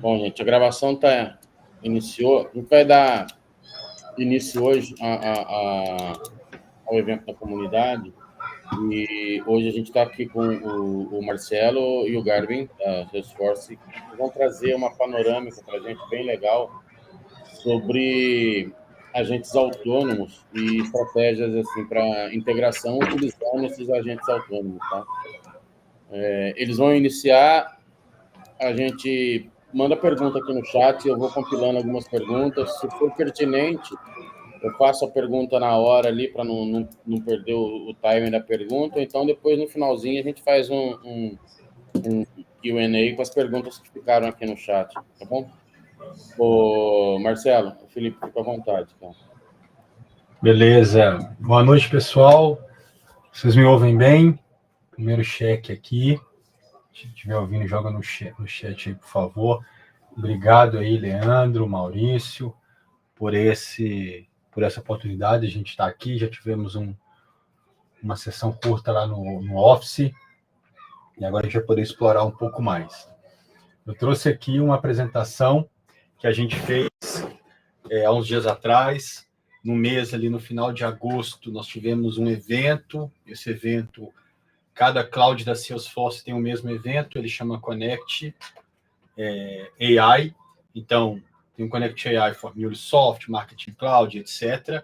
Bom, gente, a gravação iniciou. A gente vai dar início hoje ao evento da comunidade. E hoje a gente está aqui com o Marcelo e o Garvin, da Salesforce, que vão trazer uma panorâmica para a gente bem legal sobre agentes autônomos e estratégias assim, para integração utilizando esses agentes autônomos. Tá? Eles vão iniciar, a gente manda pergunta aqui no chat, eu vou compilando algumas perguntas. Se for pertinente, eu faço a pergunta na hora ali para não perder o timing da pergunta. Então, depois, no finalzinho, a gente faz um Q&A com as perguntas que ficaram aqui no chat, tá bom? Ô, Marcelo, o Felipe, fica à vontade. Tá? Beleza. Boa noite, pessoal. Vocês me ouvem bem? Primeiro cheque aqui. Se estiver ouvindo, joga no chat aí, por favor. Obrigado aí, Leandro, Maurício, por essa oportunidade. A gente está aqui, já tivemos uma sessão curta lá no Office, e agora a gente vai poder explorar um pouco mais. Eu trouxe aqui uma apresentação que a gente fez há uns dias atrás. No mês ali, no final de agosto, nós tivemos um evento. Esse evento, cada cloud da Salesforce tem o mesmo evento, ele chama Connect AI. Então, tem o Connect AI for MuleSoft, Marketing Cloud, etc.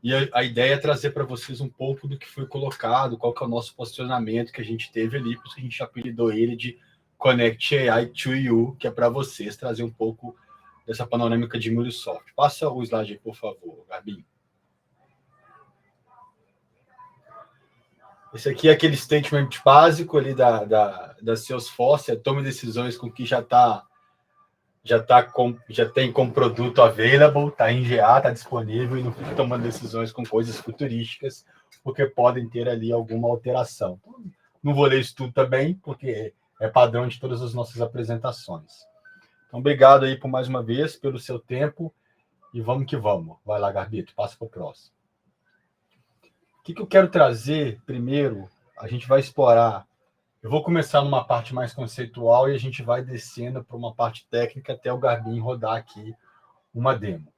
E a ideia é trazer para vocês um pouco do que foi colocado, qual que é o nosso posicionamento que a gente teve ali, por isso que a gente apelidou ele de Connect AI to You, que é para vocês trazer um pouco dessa panorâmica de MuleSoft. Passa o slide aí, por favor, Gabi. Esse aqui é aquele statement básico ali da Salesforce, tome decisões com que já tem como produto available, está em GA, está disponível, e não fique tomando decisões com coisas futurísticas, porque podem ter ali alguma alteração. Não vou ler isso tudo também, porque é padrão de todas as nossas apresentações. Então, obrigado aí por mais uma vez, pelo seu tempo, e vamos que vamos. Vai lá, Garbito, passa para o próximo. O que eu quero trazer primeiro? A gente vai explorar. Eu vou começar numa parte mais conceitual e a gente vai descendo para uma parte técnica até o Garbin rodar aqui uma demo.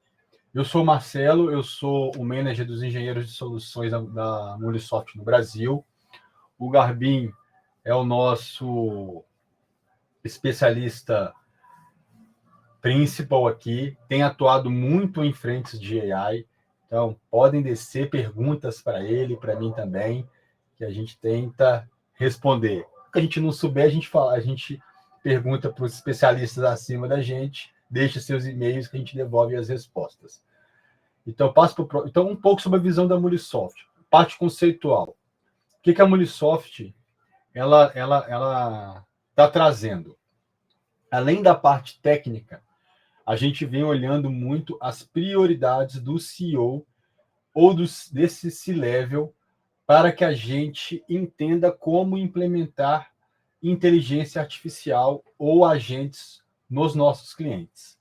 Eu sou o Marcelo, eu sou o manager dos engenheiros de soluções da MuleSoft no Brasil. O Garbin é o nosso especialista principal aqui, tem atuado muito em frentes de AI. Então, podem descer perguntas para ele, para mim também, que a gente tenta responder. O que a gente não souber, a gente pergunta para os especialistas acima da gente, deixa seus e-mails que a gente devolve as respostas. Então, então um pouco sobre a visão da MuleSoft. Parte conceitual. O que a MuleSoft ela está trazendo? Além da parte técnica, a gente vem olhando muito as prioridades do CEO ou desse C-Level para que a gente entenda como implementar inteligência artificial ou agentes nos nossos clientes.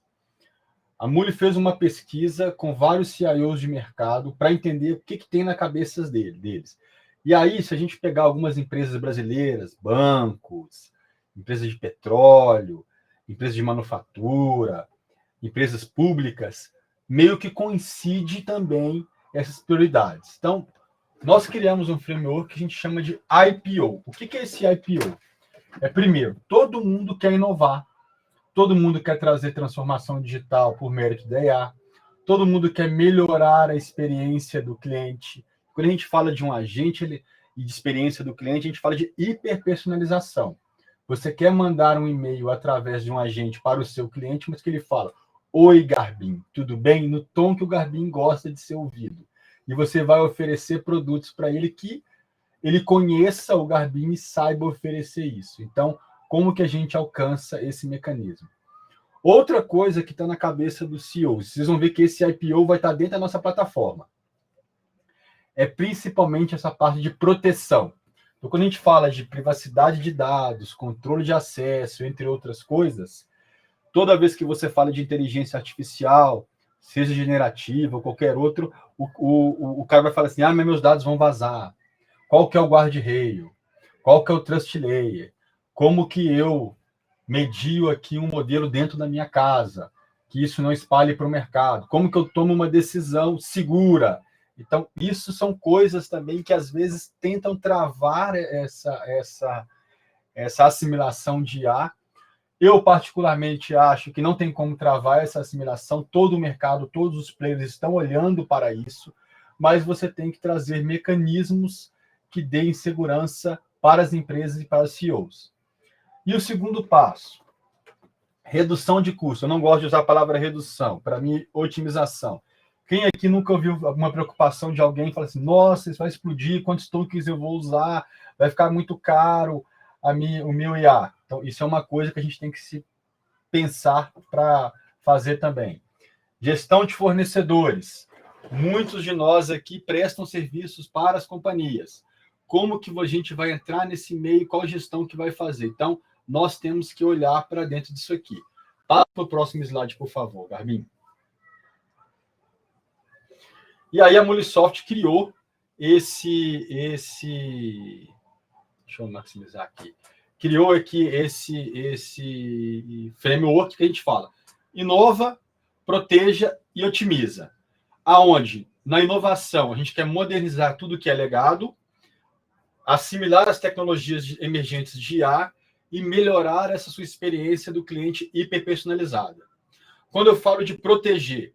A Mule fez uma pesquisa com vários CIOs de mercado para entender o que tem na cabeça deles. E aí, se a gente pegar algumas empresas brasileiras, bancos, empresas de petróleo, empresas de manufatura, empresas públicas, meio que coincide também essas prioridades. Então, nós criamos um framework que a gente chama de IPO. O que é esse IPO? Primeiro, todo mundo quer inovar, todo mundo quer trazer transformação digital por mérito da IA, todo mundo quer melhorar a experiência do cliente. Quando a gente fala de um agente e de experiência do cliente, a gente fala de hiperpersonalização. Você quer mandar um e-mail através de um agente para o seu cliente, mas que ele fala: "Oi, Garbin, tudo bem?", no tom que o Garbin gosta de ser ouvido. E você vai oferecer produtos para ele que ele conheça o Garbin e saiba oferecer isso. Então, como que a gente alcança esse mecanismo? Outra coisa que está na cabeça do CEO, vocês vão ver que esse IPO vai estar dentro da nossa plataforma. É principalmente essa parte de proteção. Então, quando a gente fala de privacidade de dados, controle de acesso, entre outras coisas, toda vez que você fala de inteligência artificial, seja generativa ou qualquer outro, o cara vai falar assim: mas meus dados vão vazar. Qual que é o guardrail? Qual que é o trust layer? Como que eu medio aqui um modelo dentro da minha casa, que isso não espalhe para o mercado? Como que eu tomo uma decisão segura? Então, isso são coisas também que, às vezes, tentam travar essa assimilação de IA. Eu, particularmente, acho que não tem como travar essa assimilação. Todo o mercado, todos os players estão olhando para isso, mas você tem que trazer mecanismos que deem segurança para as empresas e para os CEOs. E o segundo passo, redução de custo. Eu não gosto de usar a palavra redução, para mim, otimização. Quem aqui nunca ouviu alguma preocupação de alguém e fala assim, nossa, isso vai explodir, quantos tokens eu vou usar, vai ficar muito caro o meu IA. Então, isso é uma coisa que a gente tem que se pensar para fazer também. Gestão de fornecedores. Muitos de nós aqui prestam serviços para as companhias. Como que a gente vai entrar nesse meio, qual gestão que vai fazer? Então, nós temos que olhar para dentro disso aqui. Passa para o próximo slide, por favor, Garbin. E aí a Mulisoft criou deixa eu maximizar aqui. Criou aqui esse framework que a gente fala. Inova, proteja e otimiza. Aonde? Na inovação, a gente quer modernizar tudo que é legado, assimilar as tecnologias emergentes de IA e melhorar essa sua experiência do cliente hiperpersonalizada. Quando eu falo de proteger,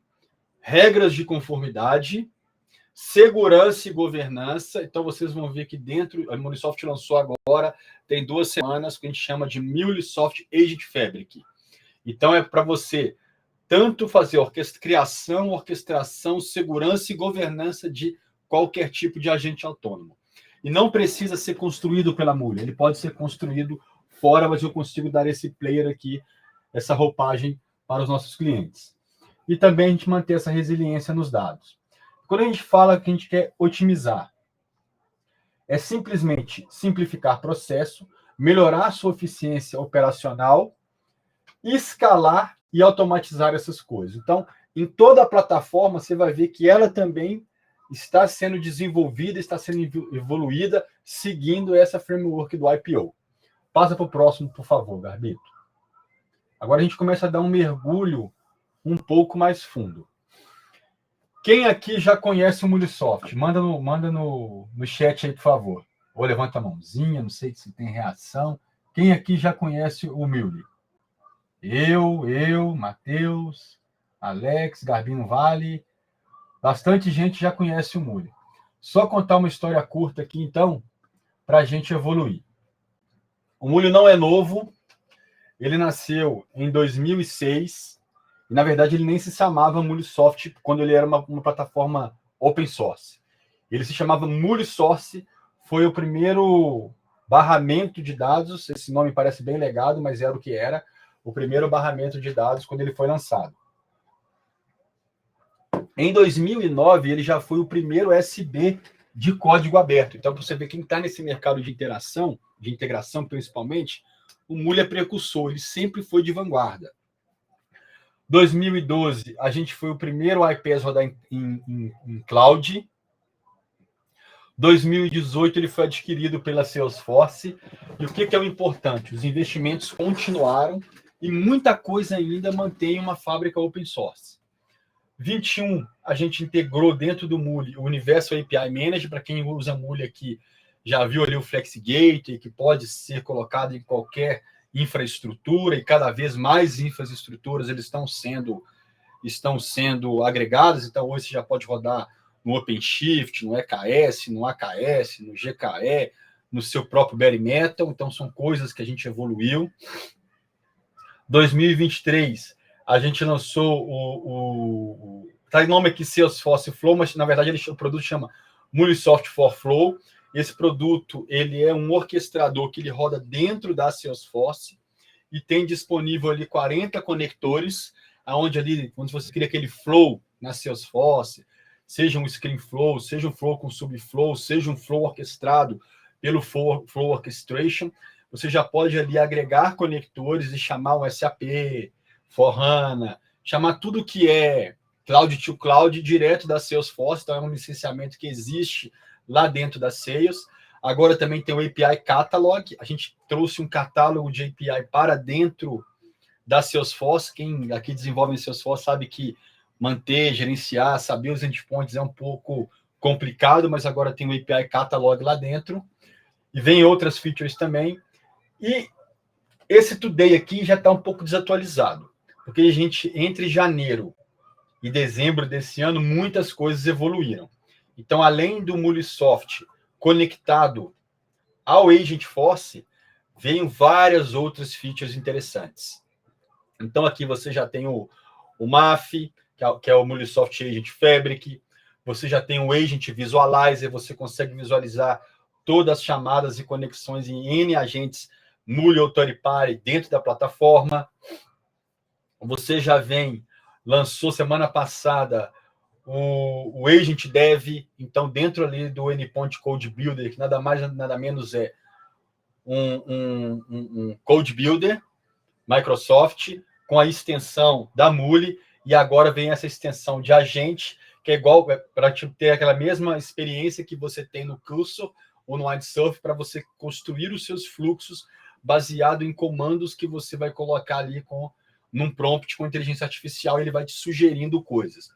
regras de conformidade, segurança e governança. Então, vocês vão ver que dentro, a Mulisoft lançou agora, tem 2 semanas, que a gente chama de Mulisoft Agent Fabric. Então, é para você tanto fazer criação, orquestração, segurança e governança de qualquer tipo de agente autônomo. E não precisa ser construído pela Muli, ele pode ser construído fora, mas eu consigo dar esse player aqui, essa roupagem para os nossos clientes. E também a gente manter essa resiliência nos dados. Quando a gente fala que a gente quer otimizar, é simplesmente simplificar processo, melhorar a sua eficiência operacional, escalar e automatizar essas coisas. Então, em toda a plataforma, você vai ver que ela também está sendo desenvolvida, está sendo evoluída, seguindo essa framework do IPO. Passa para o próximo, por favor, Garbito. Agora a gente começa a dar um mergulho um pouco mais fundo. Quem aqui já conhece o Mulisoft? Manda no chat aí, por favor. Ou levanta a mãozinha, não sei se tem reação. Quem aqui já conhece o Muli? Eu, Matheus, Alex, Garbino Vale. Bastante gente já conhece o Muli. Só contar uma história curta aqui, então, para a gente evoluir. O Muli não é novo. Ele nasceu em 2006. E, na verdade, ele nem se chamava Mulisoft quando ele era uma plataforma open source. Ele se chamava Mulisource, foi o primeiro barramento de dados, esse nome parece bem legado, mas era o que era, o primeiro barramento de dados quando ele foi lançado. Em 2009, ele já foi o primeiro SB de código aberto. Então, para você ver quem está nesse mercado de interação, de integração principalmente, o Muli é precursor, ele sempre foi de vanguarda. 2012, a gente foi o primeiro IPS a rodar em cloud. 2018, ele foi adquirido pela Salesforce. E o que é o importante? Os investimentos continuaram e muita coisa ainda mantém uma fábrica open source. 21, a gente integrou dentro do Muli o Universo API Manager. Para quem usa Muli aqui, já viu ali o FlexGate, que pode ser colocado em qualquer infraestrutura, e cada vez mais infraestruturas eles estão sendo agregadas. Então, hoje você já pode rodar no OpenShift, no EKS, no AKS, no GKE, no seu próprio Bare Metal. Então, são coisas que a gente evoluiu. 2023, a gente lançou tá em nome aqui Salesforce Flow, mas na verdade o produto chama Mulisoft for Flow. Esse produto, ele é um orquestrador que ele roda dentro da Salesforce e tem disponível ali 40 conectores, aonde ali, quando você cria aquele flow na Salesforce, seja um Screen Flow, seja um flow com Subflow, seja um flow orquestrado pelo Flow Orchestration, você já pode ali agregar conectores e chamar um SAP, for HANA, chamar tudo que é Cloud to Cloud direto da Salesforce. Então, é um licenciamento que existe lá dentro da Sales. Agora também tem o API Catalog. A gente trouxe um catálogo de API para dentro da Salesforce. Quem aqui desenvolve em Salesforce sabe que manter, gerenciar, saber os endpoints é um pouco complicado, mas agora tem o API Catalog lá dentro. E vem outras features também. E esse Today aqui já está um pouco desatualizado, porque a gente, entre janeiro e dezembro desse ano, muitas coisas evoluíram. Então, além do MuleSoft conectado ao Agentforce, veio várias outras features interessantes. Então, aqui você já tem o MAF, que é o MuleSoft Agent Fabric, você já tem o Agent Visualizer, você consegue visualizar todas as chamadas e conexões em N agentes Mule ou Third Party dentro da plataforma. Você já lançou semana passada o Agent Dev, então dentro ali do Endpoint Code Builder, que nada mais, nada menos é um Code Builder, Microsoft, com a extensão da Mule, e agora vem essa extensão de agente, que é igual para ter aquela mesma experiência que você tem no Cursor ou no Windsurf, para você construir os seus fluxos baseado em comandos que você vai colocar ali num prompt com inteligência artificial, ele vai te sugerindo coisas.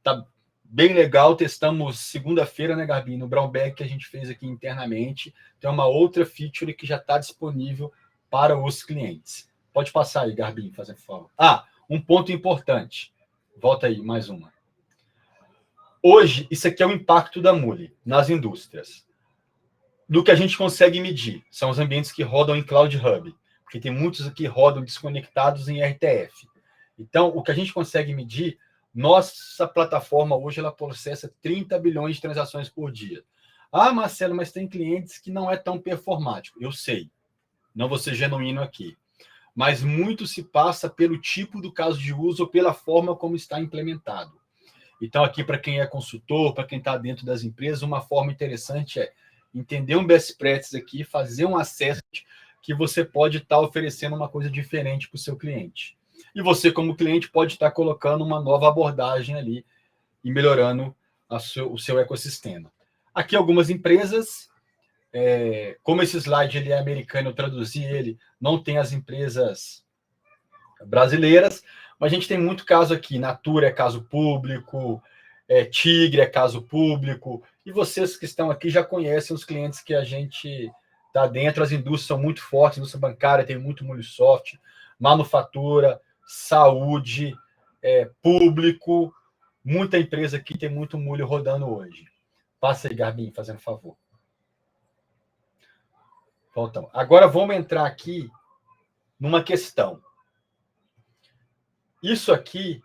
Tá bem legal, testamos segunda-feira, né, Gabi, no Brown Bag que a gente fez aqui internamente. Tem uma outra feature que já está disponível para os clientes. Pode passar aí, Garbim, fazendo favor. Um ponto importante. Volta aí, mais uma. Hoje, isso aqui é o impacto da Mule nas indústrias. Do que a gente consegue medir, são os ambientes que rodam em Cloud Hub, porque tem muitos aqui que rodam desconectados em RTF. Então, o que a gente consegue medir, nossa plataforma hoje ela processa 30 bilhões de transações por dia. Marcelo, mas tem clientes que não é tão performático. Eu sei, não vou ser genuíno aqui. Mas muito se passa pelo tipo do caso de uso ou pela forma como está implementado. Então, aqui, para quem é consultor, para quem está dentro das empresas, uma forma interessante é entender um best practice aqui, fazer um assessment que você pode estar oferecendo uma coisa diferente para o seu cliente. E você, como cliente, pode estar colocando uma nova abordagem ali e melhorando o seu ecossistema. Aqui, algumas empresas, como esse slide ele é americano, eu traduzi ele, não tem as empresas brasileiras, mas a gente tem muito caso aqui. Natura é caso público, Tigre é caso público, e vocês que estão aqui já conhecem os clientes que a gente está dentro. As indústrias são muito fortes, a indústria bancária tem muito MuleSoft, manufatura, saúde, público, muita empresa aqui tem muito Mule rodando hoje. Passa aí, Garbim, fazendo favor. Voltamos. Agora vamos entrar aqui numa questão. Isso aqui,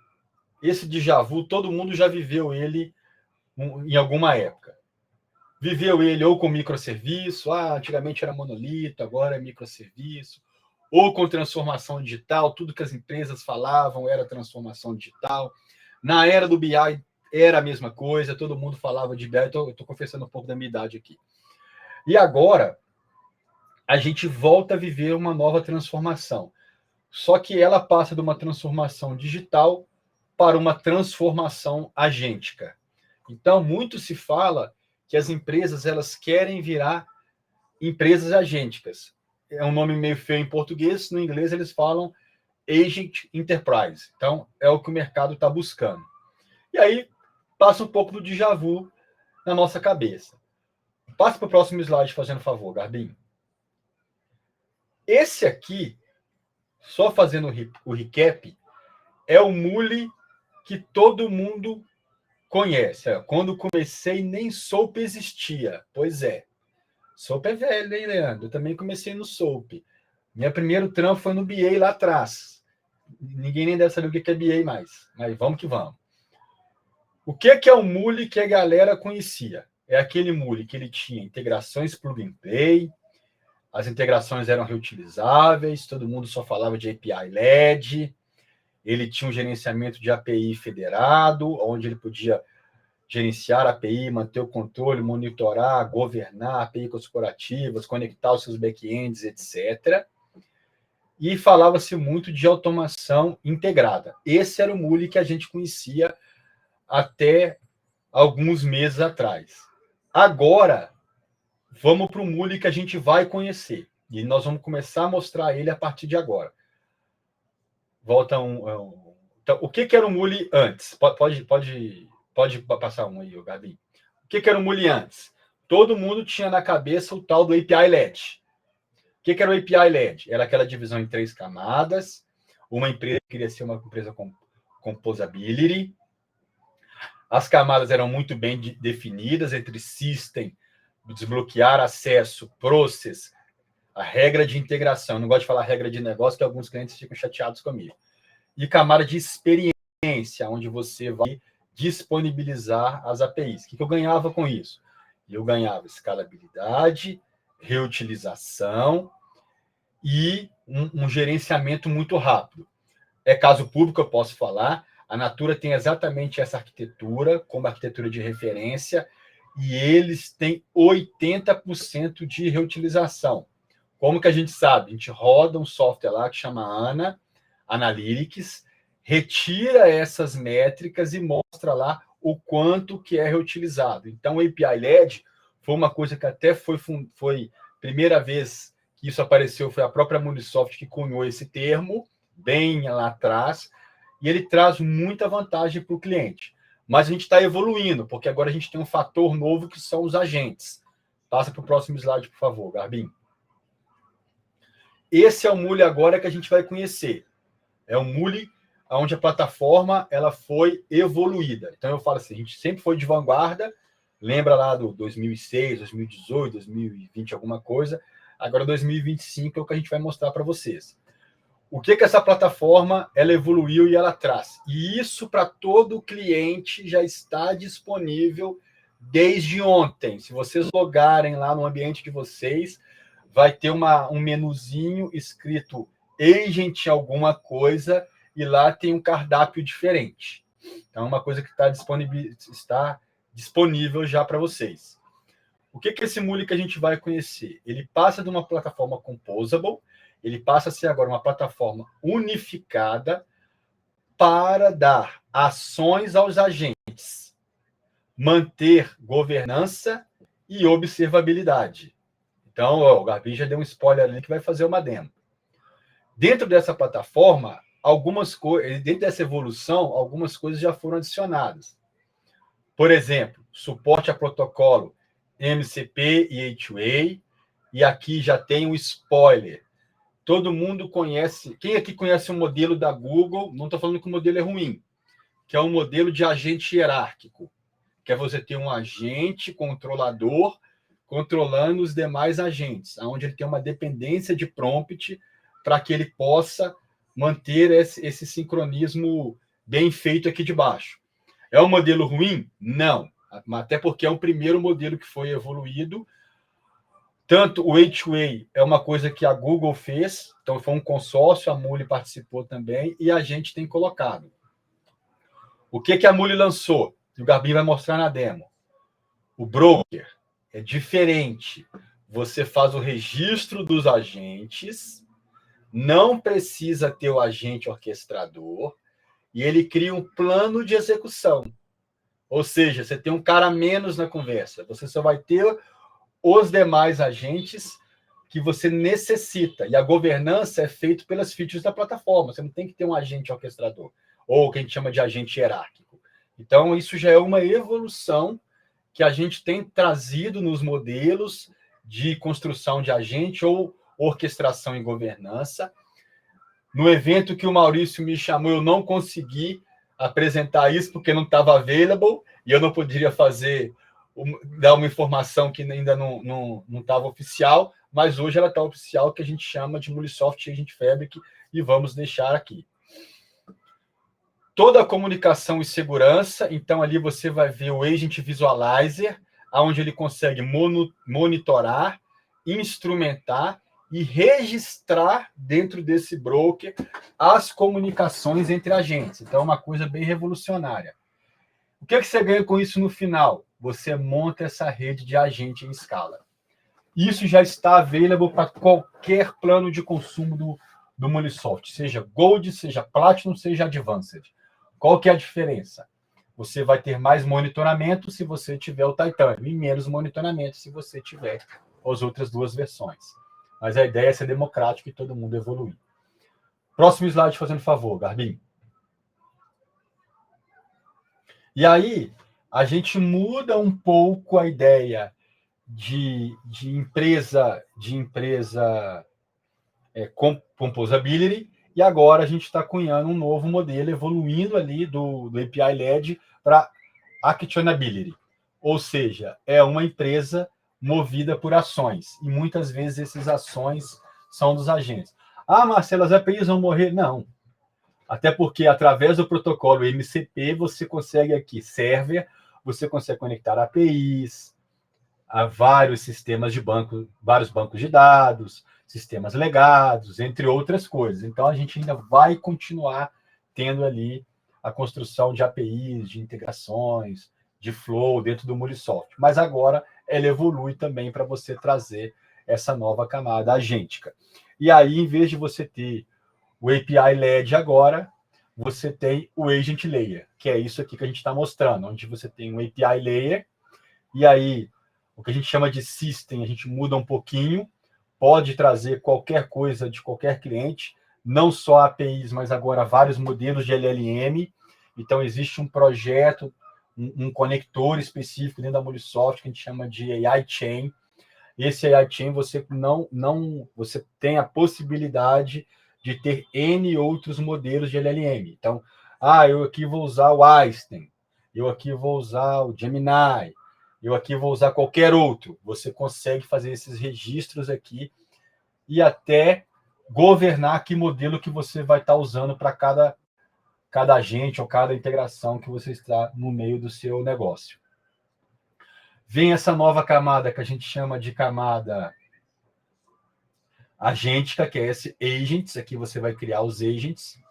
esse déjà vu, todo mundo já viveu ele em alguma época. Viveu ele ou com microserviço, antigamente era monolito, agora é microserviço, ou com transformação digital, tudo que as empresas falavam era transformação digital. Na era do BI era a mesma coisa, todo mundo falava de BI, eu estou confessando um pouco da minha idade aqui. E agora, a gente volta a viver uma nova transformação. Só que ela passa de uma transformação digital para uma transformação agêntica. Então, muito se fala que as empresas elas querem virar empresas agênticas. É um nome meio feio em português, no inglês eles falam Agent Enterprise. Então, é o que o mercado está buscando. E aí, passa um pouco do déjà vu na nossa cabeça. Passa para o próximo slide, fazendo favor, Garbim. Esse aqui, só fazendo o recap, é o Mule que todo mundo conhece. Quando comecei, nem SOAP existia. Pois é. SOAP é velho, hein, Leandro? Eu também comecei no SOAP. Meu primeiro trampo foi no BA lá atrás. Ninguém nem deve saber o que é BA mais. Mas vamos que vamos. O que é o Mule que a galera conhecia? É aquele Mule que ele tinha integrações plug and play, as integrações eram reutilizáveis, todo mundo só falava de API LED, ele tinha um gerenciamento de API federado, onde ele podia gerenciar a API, manter o controle, monitorar, governar API corporativas, conectar os seus backends, etc. E falava-se muito de automação integrada. Esse era o Mule que a gente conhecia até alguns meses atrás. Agora, vamos para o Muli que a gente vai conhecer. E nós vamos começar a mostrar ele a partir de agora. Volta então, o que era o Muli antes? Pode passar um aí, Gabi. O que era o Muli antes? Todo mundo tinha na cabeça o tal do API LED. O que era o API LED? Era aquela divisão em 3 camadas. Uma empresa queria ser uma empresa com composability. As camadas eram muito bem definidas entre system, desbloquear acesso, process, a regra de integração. Eu não gosto de falar regra de negócio, que alguns clientes ficam chateados comigo. E camada de experiência, onde você vai disponibilizar as APIs. O que eu ganhava com isso? Eu ganhava escalabilidade, reutilização e um gerenciamento muito rápido. É caso público, eu posso falar. A Natura tem exatamente essa arquitetura, como arquitetura de referência, e eles têm 80% de reutilização. Como que a gente sabe? A gente roda um software lá que chama ANA, Analytics, retira essas métricas e mostra lá o quanto que é reutilizado. Então, o API LED foi uma coisa que até foi primeira vez que isso apareceu, foi a própria Munisoft que cunhou esse termo, bem lá atrás, e ele traz muita vantagem para o cliente. Mas a gente está evoluindo, porque agora a gente tem um fator novo que são os agentes. Passa para o próximo slide, por favor, Garbim. Esse é o Muli agora que a gente vai conhecer. É um Muli onde a plataforma ela foi evoluída. Então, eu falo assim, a gente sempre foi de vanguarda, lembra lá do 2006, 2018, 2020, alguma coisa. Agora, 2025 é o que a gente vai mostrar para vocês. O que essa plataforma ela evoluiu e ela traz? E isso para todo cliente já está disponível desde ontem. Se vocês logarem lá no ambiente de vocês, vai ter um menuzinho escrito Agent alguma coisa e lá tem um cardápio diferente. Então, é uma coisa que está disponível já para vocês. O que esse Muli que a gente vai conhecer? Ele passa de uma plataforma composable, ele passa a ser agora uma plataforma unificada para dar ações aos agentes, manter governança e observabilidade. Então, o Garbim já deu um spoiler ali que vai fazer uma demo. Dentro dessa plataforma, dentro dessa evolução, algumas coisas já foram adicionadas. Por exemplo, suporte a protocolo MCP e A2A, e aqui já tem um spoiler. Todo mundo conhece, quem aqui conhece o modelo da Google, não estou falando que o modelo é ruim, que é um modelo de agente hierárquico, que é você ter um agente controlador controlando os demais agentes, onde ele tem uma dependência de prompt para que ele possa manter esse sincronismo bem feito aqui de baixo. É um modelo ruim? Não. Até porque é o primeiro modelo que foi evoluído. Tanto o A2A é uma coisa que a Google fez, então foi um consórcio, a Muli participou também, e a gente tem colocado. O que a Muli lançou? O Garbim vai mostrar na demo. O broker é diferente. Você faz o registro dos agentes, não precisa ter o agente orquestrador, e ele cria um plano de execução. Ou seja, você tem um cara a menos na conversa. Você só vai ter os demais agentes que você necessita. E a governança é feita pelas features da plataforma. Você não tem que ter um agente orquestrador, ou o que a gente chama de agente hierárquico. Então, isso já é uma evolução que a gente tem trazido nos modelos de construção de agente ou orquestração e governança. No evento que o Maurício me chamou, eu não consegui apresentar isso porque não estava available e eu não poderia dar uma informação que ainda não estava oficial, mas hoje ela está oficial, que a gente chama de Munisoft Agent Fabric, e vamos deixar aqui. Toda a comunicação e segurança, então ali você vai ver o Agent Visualizer, onde ele consegue monitorar, instrumentar e registrar dentro desse broker as comunicações entre agentes. Então, é uma coisa bem revolucionária. O que você ganha com isso no final? Você monta essa rede de agente em escala. Isso já está available para qualquer plano de consumo do Munisoft, seja Gold, seja Platinum, seja Advanced. Qual que é a diferença? você vai ter mais monitoramento se você tiver o Titanium e menos monitoramento se você tiver as outras duas versões. Mas a ideia é ser democrático e todo mundo evoluir. Próximo slide, fazendo favor, Garbim. E aí, a gente muda um pouco a ideia de empresa composability, e agora a gente está cunhando um novo modelo, evoluindo ali do API LED para actionability. Ou seja, é uma empresa movida por ações, e muitas vezes essas ações são dos agentes. Ah, Marcelo, as APIs vão morrer? Não. Até porque, através do protocolo MCP, você consegue aqui server, você consegue conectar APIs a vários sistemas de banco, vários bancos de dados, sistemas legados, entre outras coisas. Então, a gente ainda vai continuar tendo ali a construção de APIs, de integrações, de flow dentro do Mulesoft. Mas agora ela evolui também para você trazer essa nova camada agêntica. E aí, em vez de você ter o API LED agora, você tem o Agent Layer, que é isso aqui que a gente está mostrando, onde você tem um API Layer, e aí o que a gente chama de System, a gente muda um pouquinho, pode trazer qualquer coisa de qualquer cliente, não só APIs, mas agora vários modelos de LLM. Então, existe um projeto, um conector específico dentro da Mulesoft, que a gente chama de AI Chain. Esse AI Chain, você você tem a possibilidade de ter N outros modelos de LLM. Então, eu aqui vou usar o Einstein, eu aqui vou usar o Gemini, eu aqui vou usar qualquer outro. Você consegue fazer esses registros aqui e até governar que modelo que você vai estar usando para cada agente ou cada integração que você está no meio do seu negócio. Vem essa nova camada que a gente chama de camada agêntica, que é esse agents. Aqui você vai criar os agents.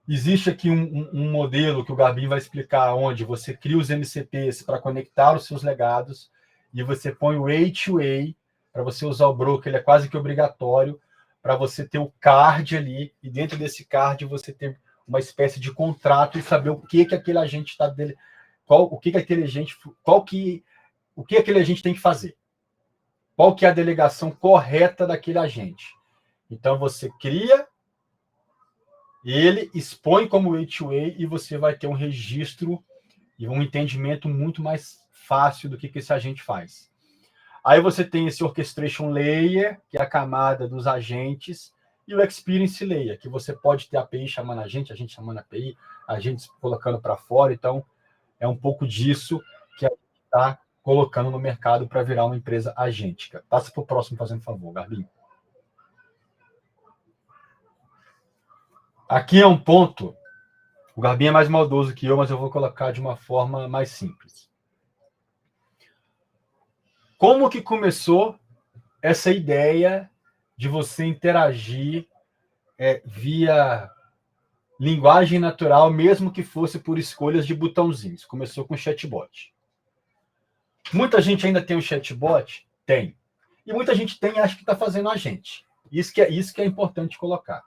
Existe aqui um modelo que o Garbim vai explicar, onde você cria os MCPs para conectar os seus legados e você põe o A2A para você usar o broker, ele é quase que obrigatório para você ter o card ali, e dentro desse card você ter uma espécie de contrato e saber o que aquele agente está dele, o que aquele agente tem que fazer, qual que é a delegação correta daquele agente. Então você cria, ele expõe como A2A e você vai ter um registro e um entendimento muito mais fácil do que esse agente faz. Aí você tem esse Orchestration Layer, que é a camada dos agentes, e o Experience Layer, que você pode ter API chamando a gente chamando API, agentes colocando para fora. Então, é um pouco disso que a gente está colocando no mercado para virar uma empresa agêntica. Passa para o próximo, fazendo favor, Garbim. Aqui é um ponto, o Garbim é mais maldoso que eu, mas eu vou colocar de uma forma mais simples. Como que começou essa ideia de você interagir via linguagem natural, mesmo que fosse por escolhas de botãozinhos? Começou com chatbot. Muita gente ainda tem o chatbot? Tem. E muita gente tem e acha que está fazendo agente. Isso que é importante colocar.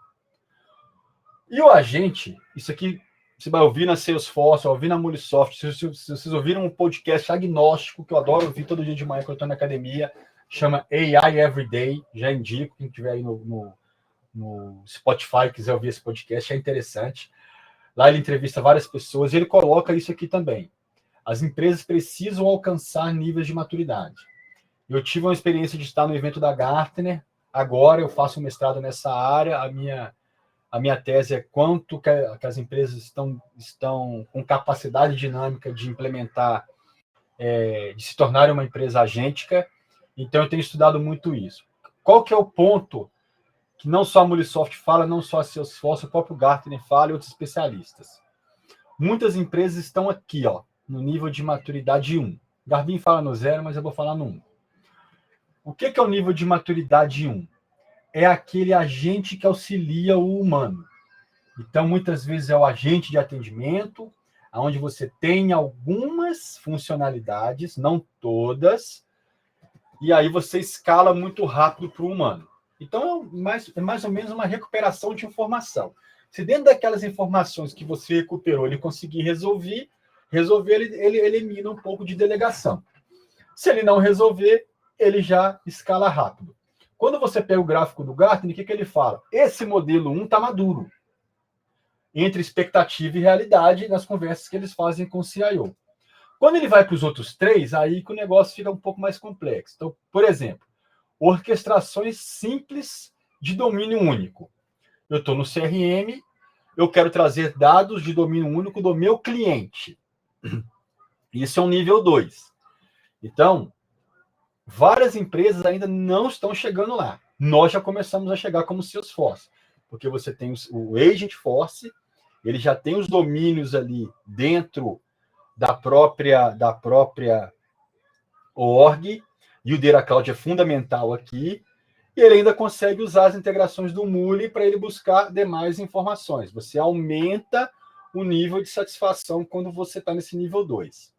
E o agente, isso aqui você vai ouvir na Salesforce, vai ouvir na Mulesoft. Se vocês ouviram um podcast agnóstico, que eu adoro ouvir todo dia de manhã quando eu estou na academia, chama AI Everyday, já indico, quem estiver aí no Spotify, quiser ouvir esse podcast, é interessante. Lá ele entrevista várias pessoas e ele coloca isso aqui também. As empresas precisam alcançar níveis de maturidade. Eu tive uma experiência de estar no evento da Gartner, agora eu faço um mestrado nessa área, a minha tese é quanto que as empresas estão com capacidade dinâmica de implementar, de se tornar uma empresa agêntica. Então, eu tenho estudado muito isso. Qual que é o ponto que não só a Mulesoft fala, não só a Salesforce, o próprio Gartner fala e outros especialistas? Muitas empresas estão aqui, no nível de maturidade 1. Garbim fala no 0, mas eu vou falar no 1. O que é o nível de maturidade 1? É aquele agente que auxilia o humano. Então, muitas vezes é o agente de atendimento, onde você tem algumas funcionalidades, não todas, e aí você escala muito rápido para o humano. Então, é mais ou menos uma recuperação de informação. Se dentro daquelas informações que você recuperou, ele conseguir resolver, resolver, ele elimina um pouco de delegação. Se ele não resolver, ele já escala rápido. Quando você pega o gráfico do Gartner, o que ele fala? Esse modelo 1 está maduro entre expectativa e realidade nas conversas que eles fazem com o CIO. Quando ele vai para os outros 3, aí que o negócio fica um pouco mais complexo. Então, por exemplo, orquestrações simples de domínio único. Eu estou no CRM, eu quero trazer dados de domínio único do meu cliente. Isso é um nível 2. Então, várias empresas ainda não estão chegando lá. Nós já começamos a chegar como Salesforce, porque você tem o Agentforce, ele já tem os domínios ali dentro da própria org, e o Data Cloud é fundamental aqui, e ele ainda consegue usar as integrações do Muli para ele buscar demais informações. Você aumenta o nível de satisfação quando você está nesse nível 2.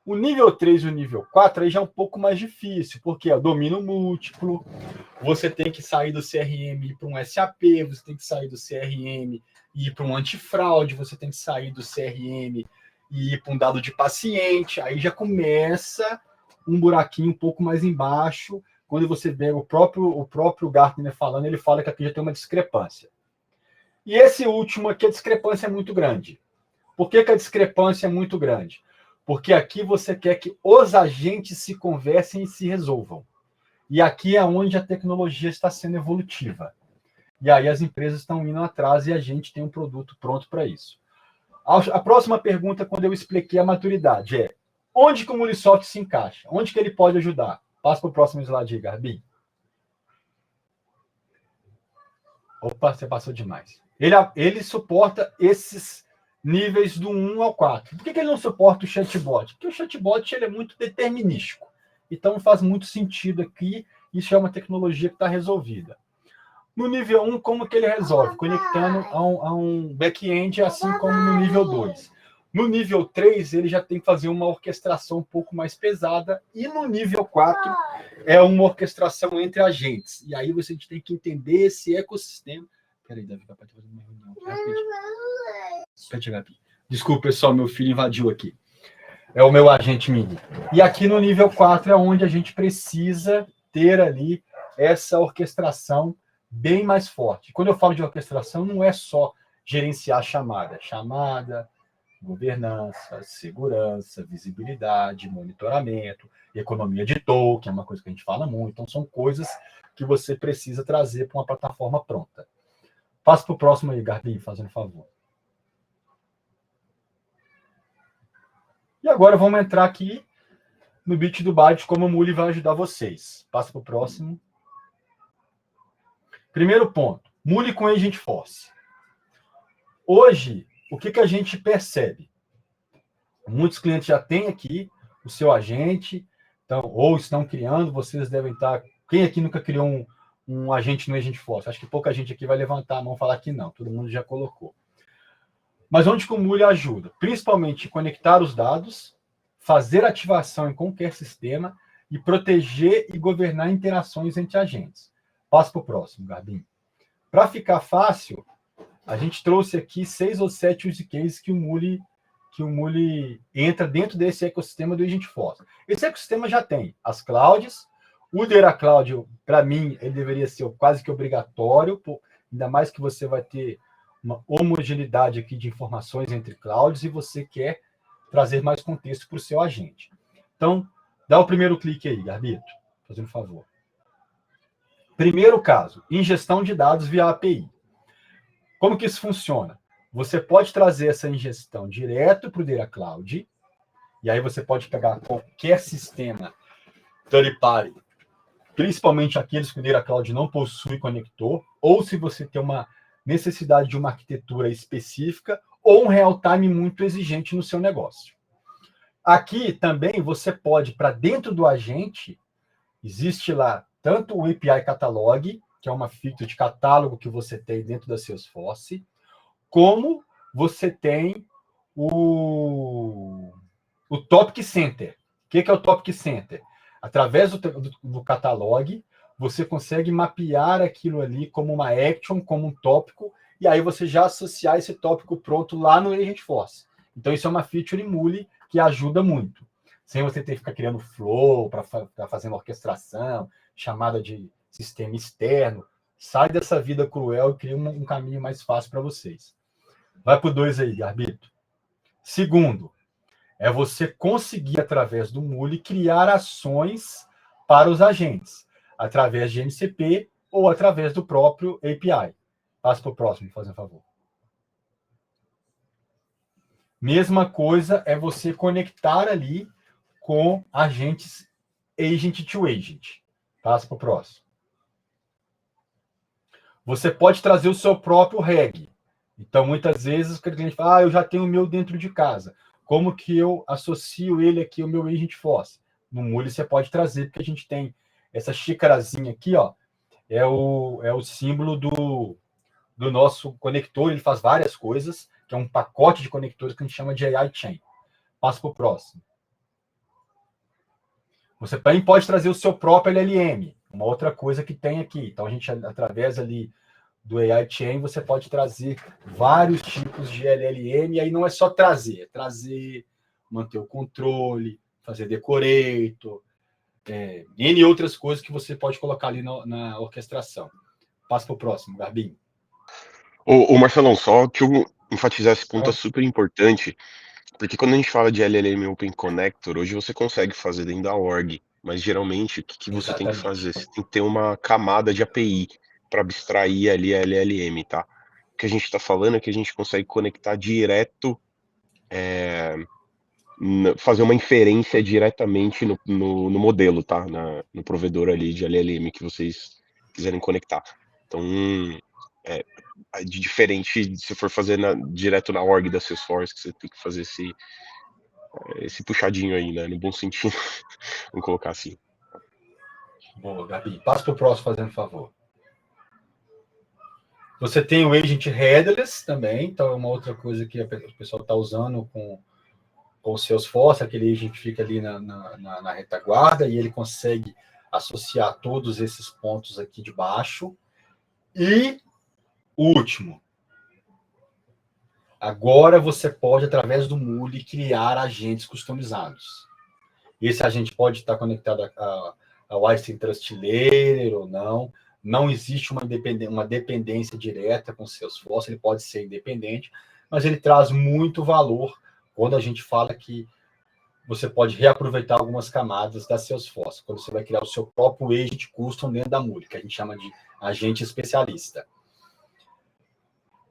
O nível 3 e o nível 4 aí já é um pouco mais difícil, porque é o domínio múltiplo, você tem que sair do CRM e ir para um SAP, você tem que sair do CRM e ir para um antifraude, você tem que sair do CRM e ir para um dado de paciente, aí já começa um buraquinho um pouco mais embaixo. Quando você vê o próprio Gartner falando, ele fala que aqui já tem uma discrepância. E esse último aqui, a discrepância é muito grande. Por que a discrepância é muito grande? Porque aqui você quer que os agentes se conversem e se resolvam. E aqui é onde a tecnologia está sendo evolutiva. E aí as empresas estão indo atrás e a gente tem um produto pronto para isso. A próxima pergunta, quando eu expliquei a maturidade, é: onde que o Mulisoft se encaixa? Onde que ele pode ajudar? Passa para o próximo slide aí, Garbi. Opa, você passou demais. Ele suporta esses níveis do 1 ao 4. Por que ele não suporta o chatbot? Porque o chatbot ele é muito determinístico. Então faz muito sentido aqui. Isso é uma tecnologia que está resolvida. No nível 1, como que ele resolve? Conectando a um back-end, assim como no nível 2. No nível 3, ele já tem que fazer uma orquestração um pouco mais pesada. E no nível 4, é uma orquestração entre agentes. E aí você tem que entender esse ecossistema. Peraí, Davi, papai está fazendo uma reunião aqui. Desculpa, pessoal, meu filho invadiu aqui. É o meu agente mini. E aqui no nível 4 é onde a gente precisa ter ali essa orquestração bem mais forte. Quando eu falo de orquestração, não é só gerenciar a chamada, governança, segurança, visibilidade, monitoramento, economia de token, é uma coisa que a gente fala muito. Então, são coisas que você precisa trazer para uma plataforma pronta. Passa para o próximo aí, Garbi, fazendo favor. E agora vamos entrar aqui no Bit do Byte, como o Muli vai ajudar vocês. Passa para o próximo. Primeiro ponto, Muli com Agentforce. Hoje, o que a gente percebe? Muitos clientes já têm aqui o seu agente, então, ou estão criando, vocês devem estar... Quem aqui nunca criou um agente no Agentforce? Acho que pouca gente aqui vai levantar a mão e falar que não, todo mundo já colocou. Mas onde que o Muli ajuda? Principalmente conectar os dados, fazer ativação em qualquer sistema e proteger e governar interações entre agentes. Passa para o próximo, Garbinho. Para ficar fácil, a gente trouxe aqui 6 ou 7 use cases que o Muli entra dentro desse ecossistema do Agentforce. Esse ecossistema já tem as clouds. O Data Cloud, para mim, ele deveria ser quase que obrigatório, ainda mais que você vai ter uma homogeneidade aqui de informações entre clouds e você quer trazer mais contexto para o seu agente. Então, dá o primeiro clique aí, Garbito, fazendo um favor. Primeiro caso, ingestão de dados via API. Como que isso funciona? Você pode trazer essa ingestão direto para o Data Cloud, e aí você pode pegar qualquer sistema third party, principalmente aqueles que o Data Cloud não possui conector, ou se você tem uma necessidade de uma arquitetura específica ou um real-time muito exigente no seu negócio. Aqui também você pode, para dentro do agente, existe lá tanto o API Catalog, que é uma feature de catálogo que você tem dentro da Salesforce, como você tem o Topic Center. O que é o Topic Center? Através do catalog, você consegue mapear aquilo ali como uma action, como um tópico, e aí você já associar esse tópico pronto lá no Agentforce. Então, isso é uma feature em Muli que ajuda muito. Sem você ter que ficar criando flow para fazer uma orquestração, chamada de sistema externo. Sai dessa vida cruel e cria um caminho mais fácil para vocês. Vai para o 2 aí, Garbito. Segundo, é você conseguir, através do Muli, criar ações para os agentes, através de MCP ou através do próprio API. Passa para o próximo, faz um favor. Mesma coisa é você conectar ali com agentes agent to agent. Passa para o próximo. Você pode trazer o seu próprio reg. Então, muitas vezes, o cliente fala, eu já tenho o meu dentro de casa. Como que eu associo ele aqui ao meu agent force? No Muli você pode trazer, porque a gente tem essa xícarazinha aqui, ó, é o símbolo do nosso conector, ele faz várias coisas, que é um pacote de conectores que a gente chama de AI Chain. Passa para o próximo. Você também pode trazer o seu próprio LLM, uma outra coisa que tem aqui. Então, a gente, através ali do AI Chain, você pode trazer vários tipos de LLM, e aí não é só trazer, manter o controle, fazer decorator, N outras coisas que você pode colocar ali na orquestração. Passa para o próximo, Garbinho. O Marcelão, só que eu enfatizar esse ponto é super importante, porque quando a gente fala de LLM Open Connector, hoje você consegue fazer dentro da org, mas geralmente o que você tem que fazer? Você tem que ter uma camada de API para abstrair ali a LLM, tá? O que a gente está falando é que a gente consegue conectar direto, fazer uma inferência diretamente no modelo, tá? No provedor ali de LLM que vocês quiserem conectar. Então, de diferente se for fazer direto na org da Salesforce, que você tem que fazer esse puxadinho aí, né? No bom sentido. Vamos colocar assim. Boa, Gabi. Passa para o próximo, fazendo favor. Você tem o Agent Headless também, então é uma outra coisa que o pessoal está usando com o Salesforce, aquele agent fica ali na retaguarda e ele consegue associar todos esses pontos aqui de baixo. E o último. Agora você pode, através do Muli, criar agentes customizados. Esse agente pode estar conectado ao Einstein Trust Layer ou não. Não existe uma dependência direta com o Salesforce, ele pode ser independente, mas ele traz muito valor quando a gente fala que você pode reaproveitar algumas camadas da Salesforce, quando você vai criar o seu próprio agent custom dentro da Muli, que a gente chama de agente especialista.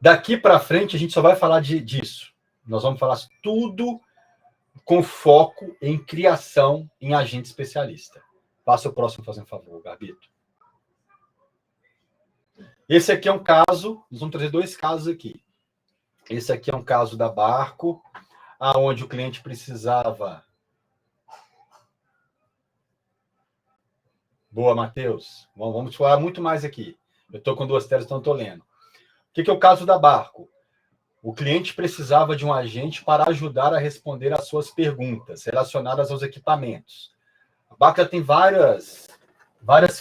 Daqui para frente, a gente só vai falar disso. Nós vamos falar tudo com foco em criação em agente especialista. Passa o próximo, fazendo favor, Garbito. Esse aqui é um caso, nós vamos trazer dois casos aqui. Esse aqui é um caso da Barco, aonde o cliente precisava... Boa, Matheus. Vamos falar muito mais aqui. Eu estou com duas telas, então estou lendo. O que é o caso da Barco? O cliente precisava de um agente para ajudar a responder às suas perguntas relacionadas aos equipamentos. A Barco tem várias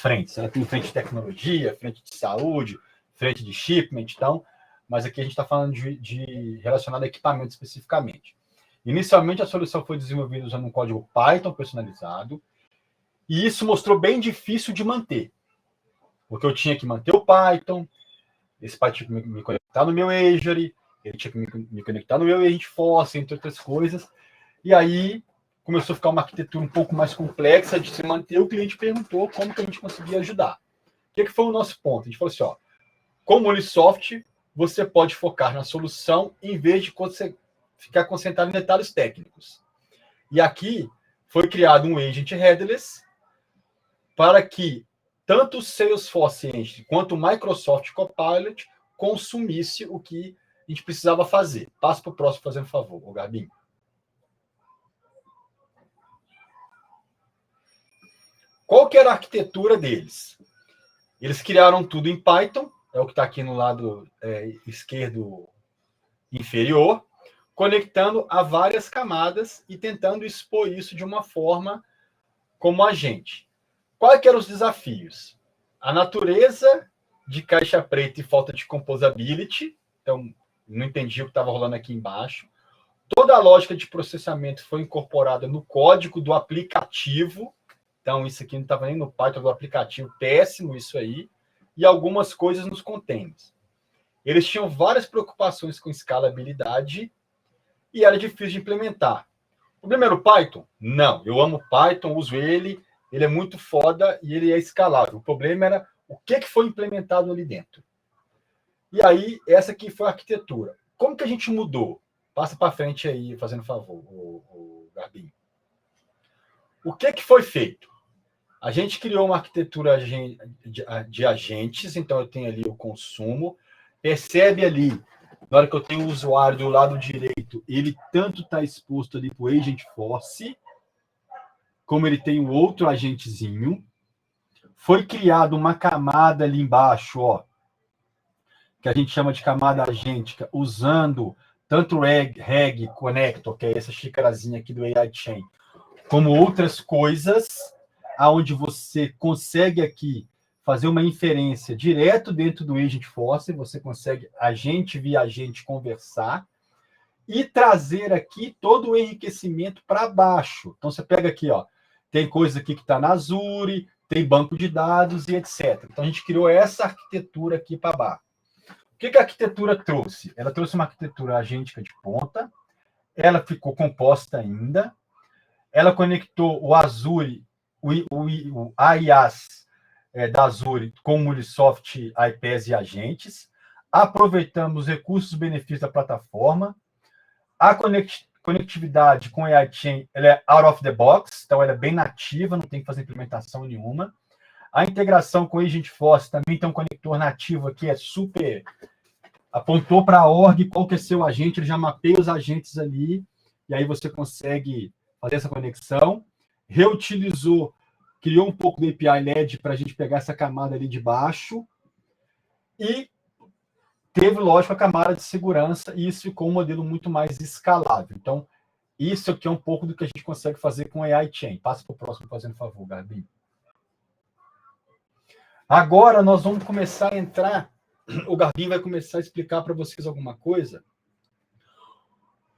frentes. Ela tem frente de tecnologia, frente de saúde, frente de shipment, então, mas aqui a gente está falando de relacionado a equipamento especificamente. Inicialmente, a solução foi desenvolvida usando um código Python personalizado, e isso mostrou bem difícil de manter, porque eu tinha que manter o Python, esse Python tinha que me conectar no meu Azure, ele tinha que me conectar no meu Agent Force, entre outras coisas, e aí começou a ficar uma arquitetura um pouco mais complexa de se manter. O cliente perguntou como que a gente conseguia ajudar. O que foi o nosso ponto? A gente falou assim, ó, com o Molisoft, você pode focar na solução em vez de ficar concentrado em detalhes técnicos. E aqui foi criado um Agent Headless para que tanto o Salesforce Engine quanto o Microsoft Copilot consumisse o que a gente precisava fazer. Passa para o próximo, fazendo favor, o Garbinho. Qual que era a arquitetura deles? Eles criaram tudo em Python, é o que está aqui no lado esquerdo inferior, conectando a várias camadas e tentando expor isso de uma forma como agente. Quais eram os desafios? A natureza de caixa preta e falta de composability, então não entendi o que estava rolando aqui embaixo. Toda a lógica de processamento foi incorporada no código do aplicativo. Então, isso aqui não estava nem no Python do aplicativo, péssimo isso aí. E algumas coisas nos containers. Eles tinham várias preocupações com escalabilidade e era difícil de implementar. O problema era o Python? Não, eu amo Python, uso ele é muito foda e ele é escalável. O problema era o que foi implementado ali dentro. E aí, essa aqui foi a arquitetura. Como que a gente mudou? Passa para frente aí, fazendo favor, o Garbinho. O que foi feito? A gente criou uma arquitetura de agentes, então eu tenho ali o consumo, percebe ali, na hora que eu tenho o usuário do lado direito, ele tanto está exposto ali para o Agent Force, como ele tem o outro agentezinho. Foi criada uma camada ali embaixo, ó, que a gente chama de camada agêntica, usando tanto o Reg Connector, que é essa xicarazinha aqui do AI Chain, como outras coisas, aonde você consegue aqui fazer uma inferência direto dentro do Agent Force, você consegue agente via agente conversar e trazer aqui todo o enriquecimento para baixo. Então, você pega aqui, ó, tem coisa aqui que está na Azure, tem banco de dados e etc. Então, a gente criou essa arquitetura aqui para baixo. O que a arquitetura trouxe? Ela trouxe uma arquitetura agêntica de ponta, ela ficou composta ainda, ela conectou o Azure, o IaaS da Azure com o Mulesoft, iPaaS e agentes, aproveitamos os recursos e benefícios da plataforma, a conectividade com o AI Chain ela é out of the box, então ela é bem nativa, não tem que fazer implementação nenhuma. A integração com o Agent Force também tem um conector nativo aqui, é super... Apontou para a org qual que é seu agente, ele já mapeia os agentes ali, e aí você consegue fazer essa conexão. Reutilizou, criou um pouco do API LED para a gente pegar essa camada ali de baixo, e teve, lógico, a camada de segurança, e isso ficou um modelo muito mais escalável. Então, isso aqui é um pouco do que a gente consegue fazer com AI Chain. Passa para o próximo, fazendo favor, Gabi. Agora nós vamos começar a entrar, o Garbinho vai começar a explicar para vocês alguma coisa,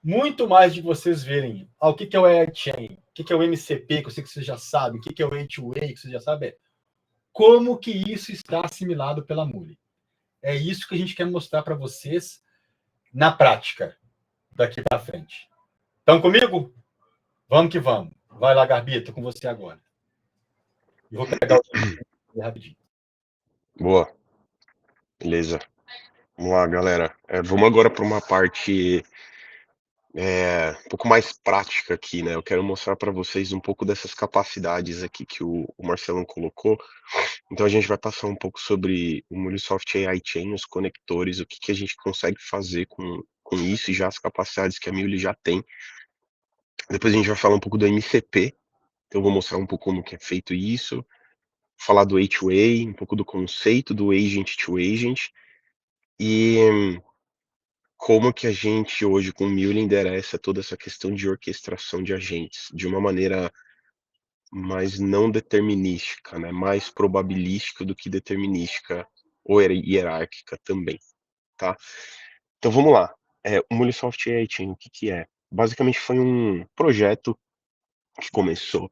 muito mais de vocês verem o que é o AI Chain, o que é o MCP, que eu sei que você já sabe, o que é o A2A, que você já sabe, como que isso está assimilado pela Muli. É isso que a gente quer mostrar para vocês na prática, daqui para frente. Estão comigo? Vamos que vamos. Vai lá, Garbito, com você agora. Eu vou pegar o rapidinho. Boa. Beleza. Vamos lá, galera. Vamos agora para uma parte um pouco mais prática aqui, né? Eu quero mostrar para vocês um pouco dessas capacidades aqui que o Marcelão colocou. Então a gente vai passar um pouco sobre o Mulesoft AI Chain, os conectores, o que a gente consegue fazer com isso e já as capacidades que a Mule já tem. Depois a gente vai falar um pouco do MCP, então eu vou mostrar um pouco como que é feito isso, falar do A2A, um pouco do conceito do Agent to Agent, e como que a gente hoje com o Mule endereça toda essa questão de orquestração de agentes, de uma maneira mais não determinística, né, mais probabilística do que determinística ou hierárquica também, tá. Então vamos lá, o Mulesoft AI Chain, o que é? Basicamente foi um projeto que começou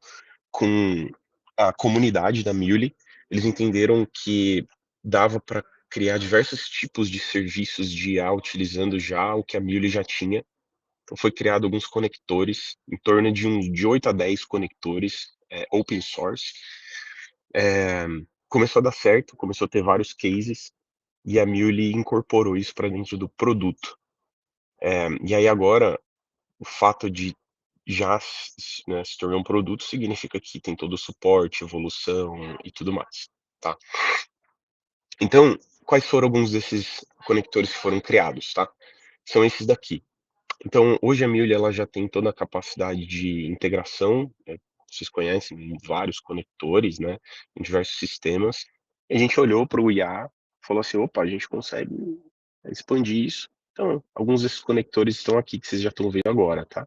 com a comunidade da Mule. Eles entenderam que dava para criar diversos tipos de serviços de IA utilizando já o que a Mule já tinha. Então foi criado alguns conectores, em torno de 8 a 10 conectores, open source. Começou a dar certo, começou a ter vários cases, e a Mule incorporou isso para dentro do produto. E aí agora, o fato de já né, se tornar um produto significa que tem todo o suporte, evolução e tudo mais, tá? Então, quais foram alguns desses conectores que foram criados, tá? São esses daqui. Então, hoje a Mule ela já tem toda a capacidade de integração, vocês conhecem vários conectores, né, em diversos sistemas. E a gente olhou para o IA, falou assim, opa, a gente consegue expandir isso. Então, alguns desses conectores estão aqui que vocês já estão vendo agora, tá?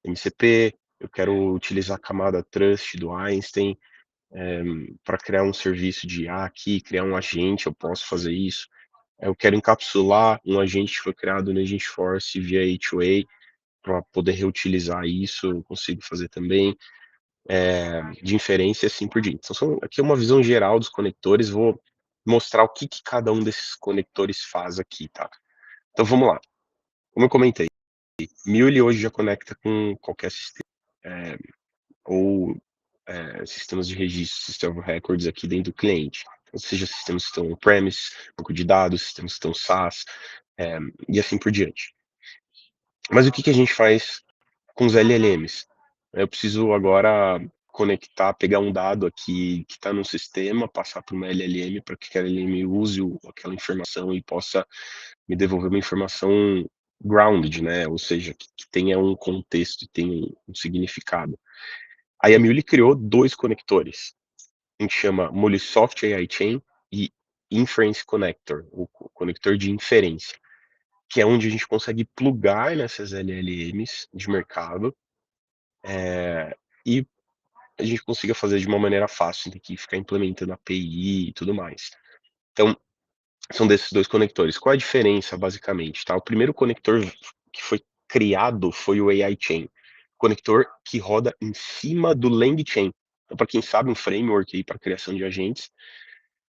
MCP, eu quero utilizar a camada Trust do Einstein, para criar um serviço de IA aqui, criar um agente, eu posso fazer isso. Eu quero encapsular um agente que foi criado no Agent Force via A2A, para poder reutilizar isso, eu consigo fazer também, de inferência e assim por diante. Então aqui é uma visão geral dos conectores, vou mostrar o que cada um desses conectores faz aqui, tá. Então vamos lá, como eu comentei, Mule hoje já conecta com qualquer sistema, ou sistemas de registro, System of Records aqui dentro do cliente. Ou seja, sistemas que estão on-premise, banco de dados, sistemas que estão SaaS, e assim por diante. Mas o que a gente faz com os LLMs? Eu preciso agora conectar, pegar um dado aqui que está no sistema, passar para uma LLM para que aquela LLM use aquela informação e possa me devolver uma informação grounded, né? Ou seja, que tenha um contexto e tenha um significado. Aí a Mule criou 2 conectores. A gente chama MuleSoft AI Chain e Inference Connector, o conector de inferência, que é onde a gente consegue plugar nessas LLMs de mercado, e a gente consiga fazer de uma maneira fácil, sem ter que ficar implementando API e tudo mais. Então, são desses 2 conectores. Qual a diferença, basicamente, tá? O primeiro conector que foi criado foi o AI Chain, conector que roda em cima do LangChain. Então, para quem sabe, um framework aí para criação de agentes.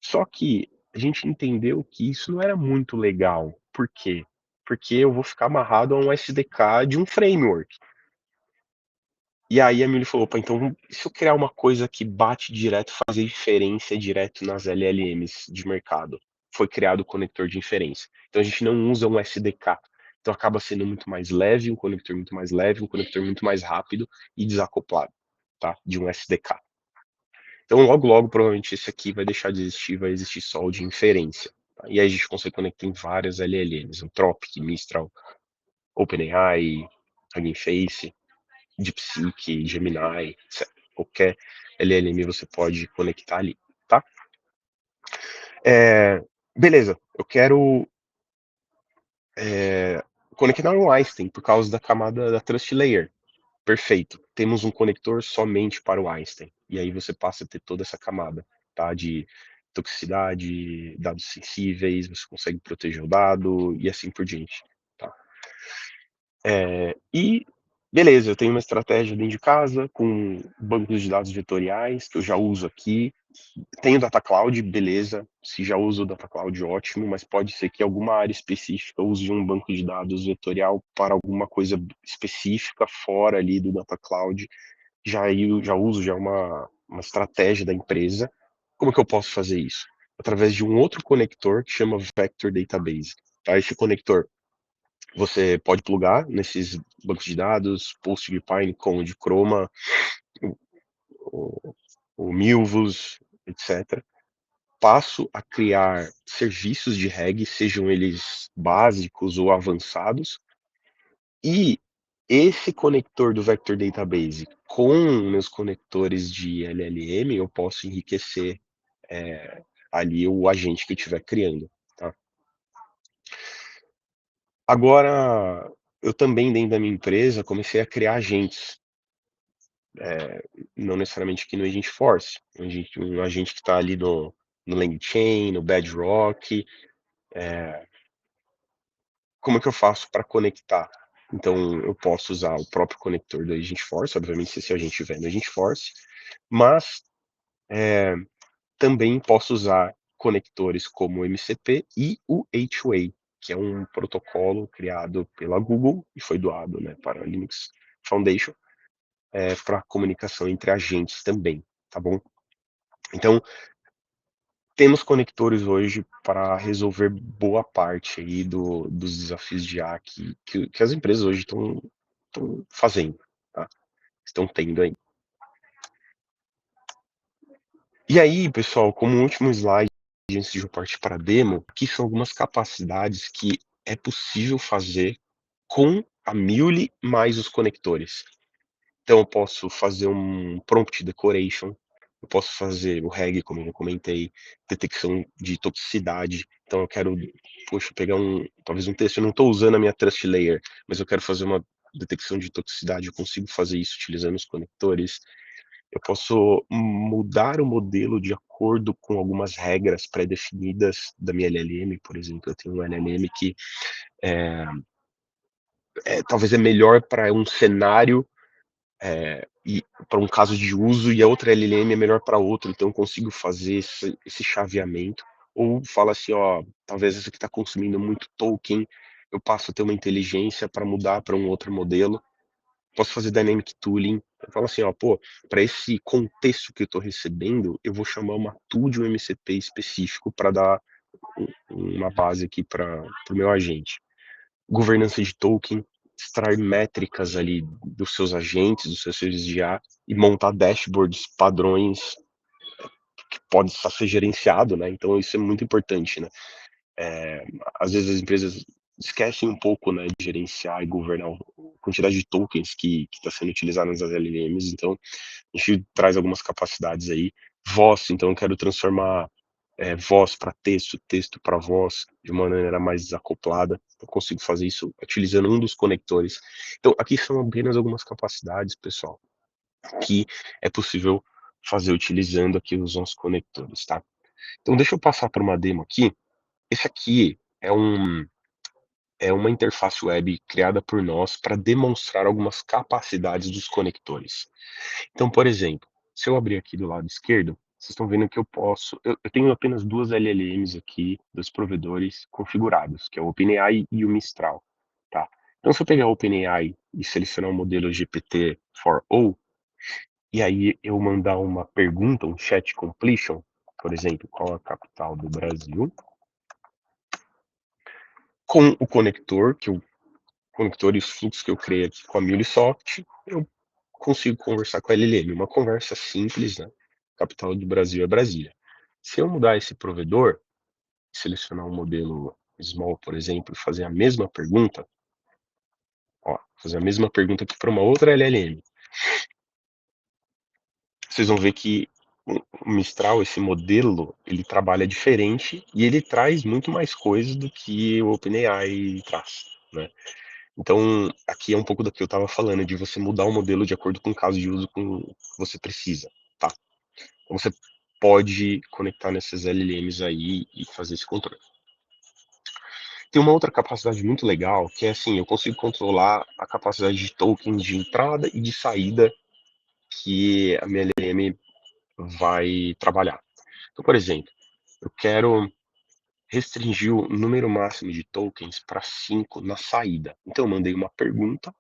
Só que a gente entendeu que isso não era muito legal. Por quê? Porque eu vou ficar amarrado a um SDK de um framework. E aí a Mili falou: "Opa, então e se eu criar uma coisa que bate direto, fazer inferência direto nas LLMs de mercado?". Foi criado o conector de inferência. Então a gente não usa um SDK. Então acaba sendo muito mais leve, um conector muito mais leve, um conector muito mais rápido e desacoplado, tá, de um SDK. Então logo, logo, provavelmente esse aqui vai deixar de existir, vai existir só o de inferência, tá. E aí a gente consegue conectar em várias LLMs, Anthropic, Mistral, OpenAI, Hugging Face, DeepSeek, Gemini, etc. Qualquer LLM você pode conectar ali, tá? Beleza, eu quero conectar no Einstein por causa da camada da Trust Layer. Perfeito, temos um conector somente para o Einstein. E aí você passa a ter toda essa camada, tá? De toxicidade, dados sensíveis, você consegue proteger o dado e assim por diante, tá? E beleza, eu tenho uma estratégia dentro de casa com bancos de dados vetoriais que eu já uso aqui. Tenho Data Cloud, beleza. Se já uso o Data Cloud, ótimo, mas pode ser que alguma área específica use um banco de dados vetorial para alguma coisa específica fora ali do Data Cloud. Eu já uso, já é uma estratégia da empresa. Como que eu posso fazer isso? Através de um outro conector que chama Vector Database. Tá? Esse conector você pode plugar nesses bancos de dados, PostgrePine, Conde, Chroma, o, o Milvus, etc. Passo a criar serviços de RAG, sejam eles básicos ou avançados, e esse conector do Vector Database com meus conectores de LLM, eu posso enriquecer ali o agente que eu estiver criando, tá? Agora, eu também, dentro da minha empresa, comecei a criar agentes, não necessariamente aqui no Agentforce, um agente que está ali no LangChain, no Bedrock. Como é que eu faço para conectar? Então, eu posso usar o próprio conector do Agentforce, obviamente, se a gente tiver no Agentforce, mas também posso usar conectores como o MCP e o A2A, que é um protocolo criado pela Google e foi doado, né, para a Linux Foundation, para comunicação entre agentes também, tá bom? Então, temos conectores hoje para resolver boa parte aí dos desafios de IA que as empresas hoje estão fazendo, tá? Estão tendo aí. E aí, pessoal, como último slide, antes de eu partir para a demo, aqui são algumas capacidades que é possível fazer com a Mule mais os conectores. Então eu posso fazer um prompt decoration, eu posso fazer o RAG, como eu comentei, detecção de toxicidade. Então eu quero, poxa, pegar talvez um texto, eu não estou usando a minha Trust Layer, mas eu quero fazer uma detecção de toxicidade, eu consigo fazer isso utilizando os conectores. Eu posso mudar o modelo de acordo com algumas regras pré-definidas da minha LLM, por exemplo, eu tenho um LLM que talvez é melhor para um cenário, e para um caso de uso, e a outra LLM é melhor para outro, então eu consigo fazer esse chaveamento. Ou fala assim: "Ó, talvez essa aqui está consumindo muito token, eu passo a ter uma inteligência para mudar para um outro modelo". Posso fazer dynamic tooling. Eu falo assim: "Ó, pô, para esse contexto que eu estou recebendo, eu vou chamar uma tool de um MCP específico para dar uma base aqui para o meu agente". Governança de token, extrair métricas ali dos seus agentes, dos seus serviços de IA e montar dashboards, padrões que pode só ser gerenciado, né, então isso é muito importante, né. Às vezes as empresas esquecem um pouco, né, de gerenciar e governar a quantidade de tokens que está sendo utilizado nas LLMs, então a gente traz algumas capacidades aí. Voz, então eu quero transformar, voz para texto, texto para voz, de uma maneira mais desacoplada. Eu consigo fazer isso utilizando um dos conectores. Então, aqui são apenas algumas capacidades, pessoal, que é possível fazer utilizando aqui os nossos conectores, tá? Então, deixa eu passar para uma demo aqui. Esse aqui é uma interface web criada por nós para demonstrar algumas capacidades dos conectores. Então, por exemplo, se eu abrir aqui do lado esquerdo, vocês estão vendo que eu tenho apenas 2 LLMs aqui, 2 provedores configurados, que é o OpenAI e o Mistral, tá. Então se eu pegar o OpenAI e selecionar o modelo GPT-4o, e aí eu mandar uma pergunta, um chat completion, por exemplo, qual a capital do Brasil, com o conector e os fluxos que eu criei aqui com a MuleSoft, eu consigo conversar com a LLM, uma conversa simples, né, capital do Brasil é Brasília. Se eu mudar esse provedor, selecionar um modelo small, por exemplo, e fazer a mesma pergunta, ó, fazer a mesma pergunta aqui para uma outra LLM, vocês vão ver que o Mistral, esse modelo, ele trabalha diferente e ele traz muito mais coisas do que o OpenAI traz, né. Então, aqui é um pouco do que eu estava falando, de você mudar o modelo de acordo com o caso de uso com que você precisa, tá. Então você pode conectar nessas LLMs aí e fazer esse controle. Tem uma outra capacidade muito legal, que é assim, eu consigo controlar a capacidade de token de entrada e de saída que a minha LLM vai trabalhar. Então, por exemplo, eu quero restringir o número máximo de tokens para 5 na saída. Então eu mandei uma pergunta,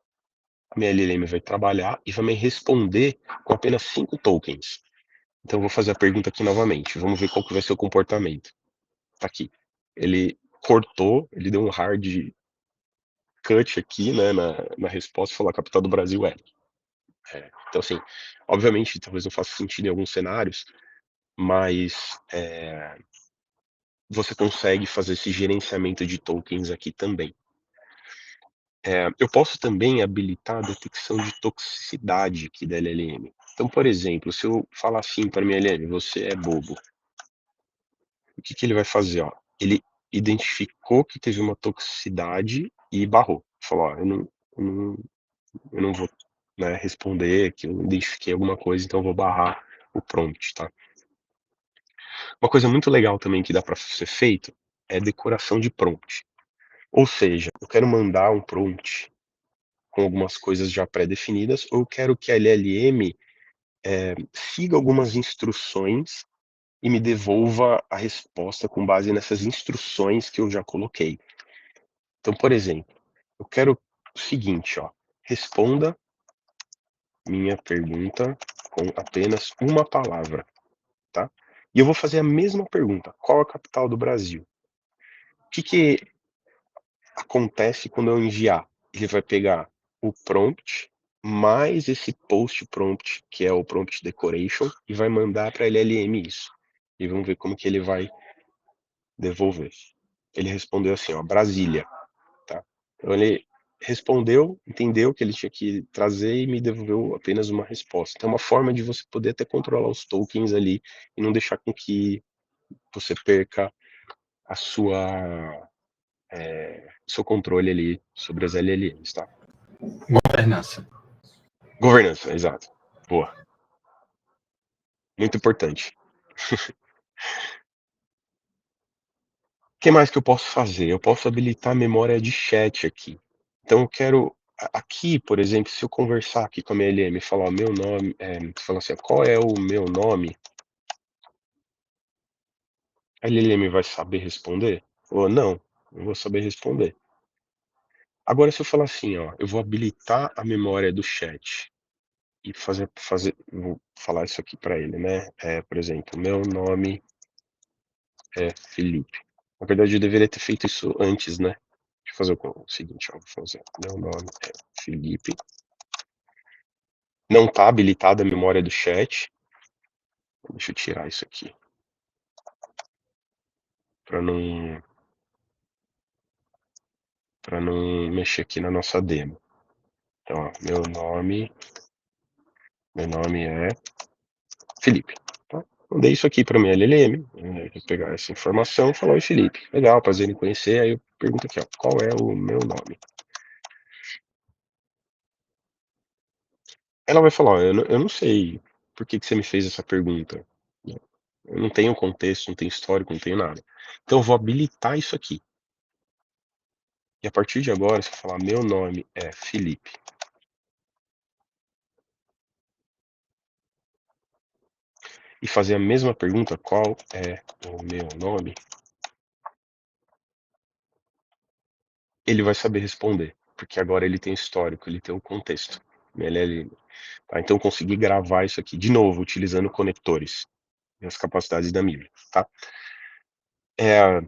a minha LLM vai trabalhar e vai me responder com apenas 5 tokens. Então eu vou fazer a pergunta aqui novamente, vamos ver qual que vai ser o comportamento. Tá aqui. Ele cortou, ele deu um hard cut aqui, né, na resposta e falou: "A capital do Brasil é". Então assim, obviamente talvez não faça sentido em alguns cenários, mas, você consegue fazer esse gerenciamento de tokens aqui também. Eu posso também habilitar a detecção de toxicidade aqui da LLM. Então, por exemplo, se eu falar assim para minha LLM: "Você é bobo", o que que ele vai fazer, ó? Ele identificou que teve uma toxicidade e barrou. Falou: "Ó, eu não eu não vou, né, responder que eu identifiquei alguma coisa, então eu vou barrar o prompt", tá. Uma coisa muito legal também que dá para ser feito é decoração de prompt. Ou seja, eu quero mandar um prompt com algumas coisas já pré-definidas, ou eu quero que a LLM, siga algumas instruções e me devolva a resposta com base nessas instruções que eu já coloquei. Então, por exemplo, eu quero o seguinte, ó: "Responda minha pergunta com apenas uma palavra", tá. E eu vou fazer a mesma pergunta: "Qual a capital do Brasil?". O que que acontece quando eu enviar? Ele vai pegar o prompt, mais esse post prompt, que é o prompt decoration, e vai mandar para a LLM isso. E vamos ver como que ele vai devolver. Ele respondeu assim, ó: "Brasília", tá. Então ele respondeu, entendeu que ele tinha que trazer e me devolveu apenas uma resposta. Então é uma forma de você poder até controlar os tokens ali e não deixar com que você perca a o seu controle ali sobre as LLMs, tá. Governança. Governança, exato. Boa. Muito importante. O que mais que eu posso fazer? Eu posso habilitar a memória de chat aqui. Então eu quero aqui, por exemplo, se eu conversar aqui com a minha LM e falar o meu nome, falar assim: "Qual é o meu nome?", a LLM vai saber responder? Ou não, não vou saber responder. Agora se eu falar assim, ó, eu vou habilitar a memória do chat e vou falar isso aqui para ele, né, por exemplo: "Meu nome é Felipe". Na verdade eu deveria ter feito isso antes, né. Deixa eu fazer o seguinte, ó, vou fazer: "Meu nome é Felipe". Não tá habilitada a memória do chat. Deixa eu tirar isso aqui, para não para não mexer aqui na nossa demo. Então, ó, meu nome é Felipe, tá. Mandei isso aqui para minha LLM, vou pegar essa informação e falar: "Oi Felipe, legal, prazer em conhecer". Aí eu pergunto aqui, ó: "Qual é o meu nome?". Ela vai falar: "Ó, eu não sei por que que você me fez essa pergunta, né, eu não tenho contexto, não tenho histórico, não tenho nada. Então eu vou habilitar isso aqui, e a partir de agora, se eu falar: "Meu nome é Felipe", e fazer a mesma pergunta: "Qual é o meu nome?", ele vai saber responder, porque agora ele tem histórico, ele tem um contexto. Tá, então eu consegui gravar isso aqui, de novo, utilizando conectores e as capacidades da Mimir, tá. Eh,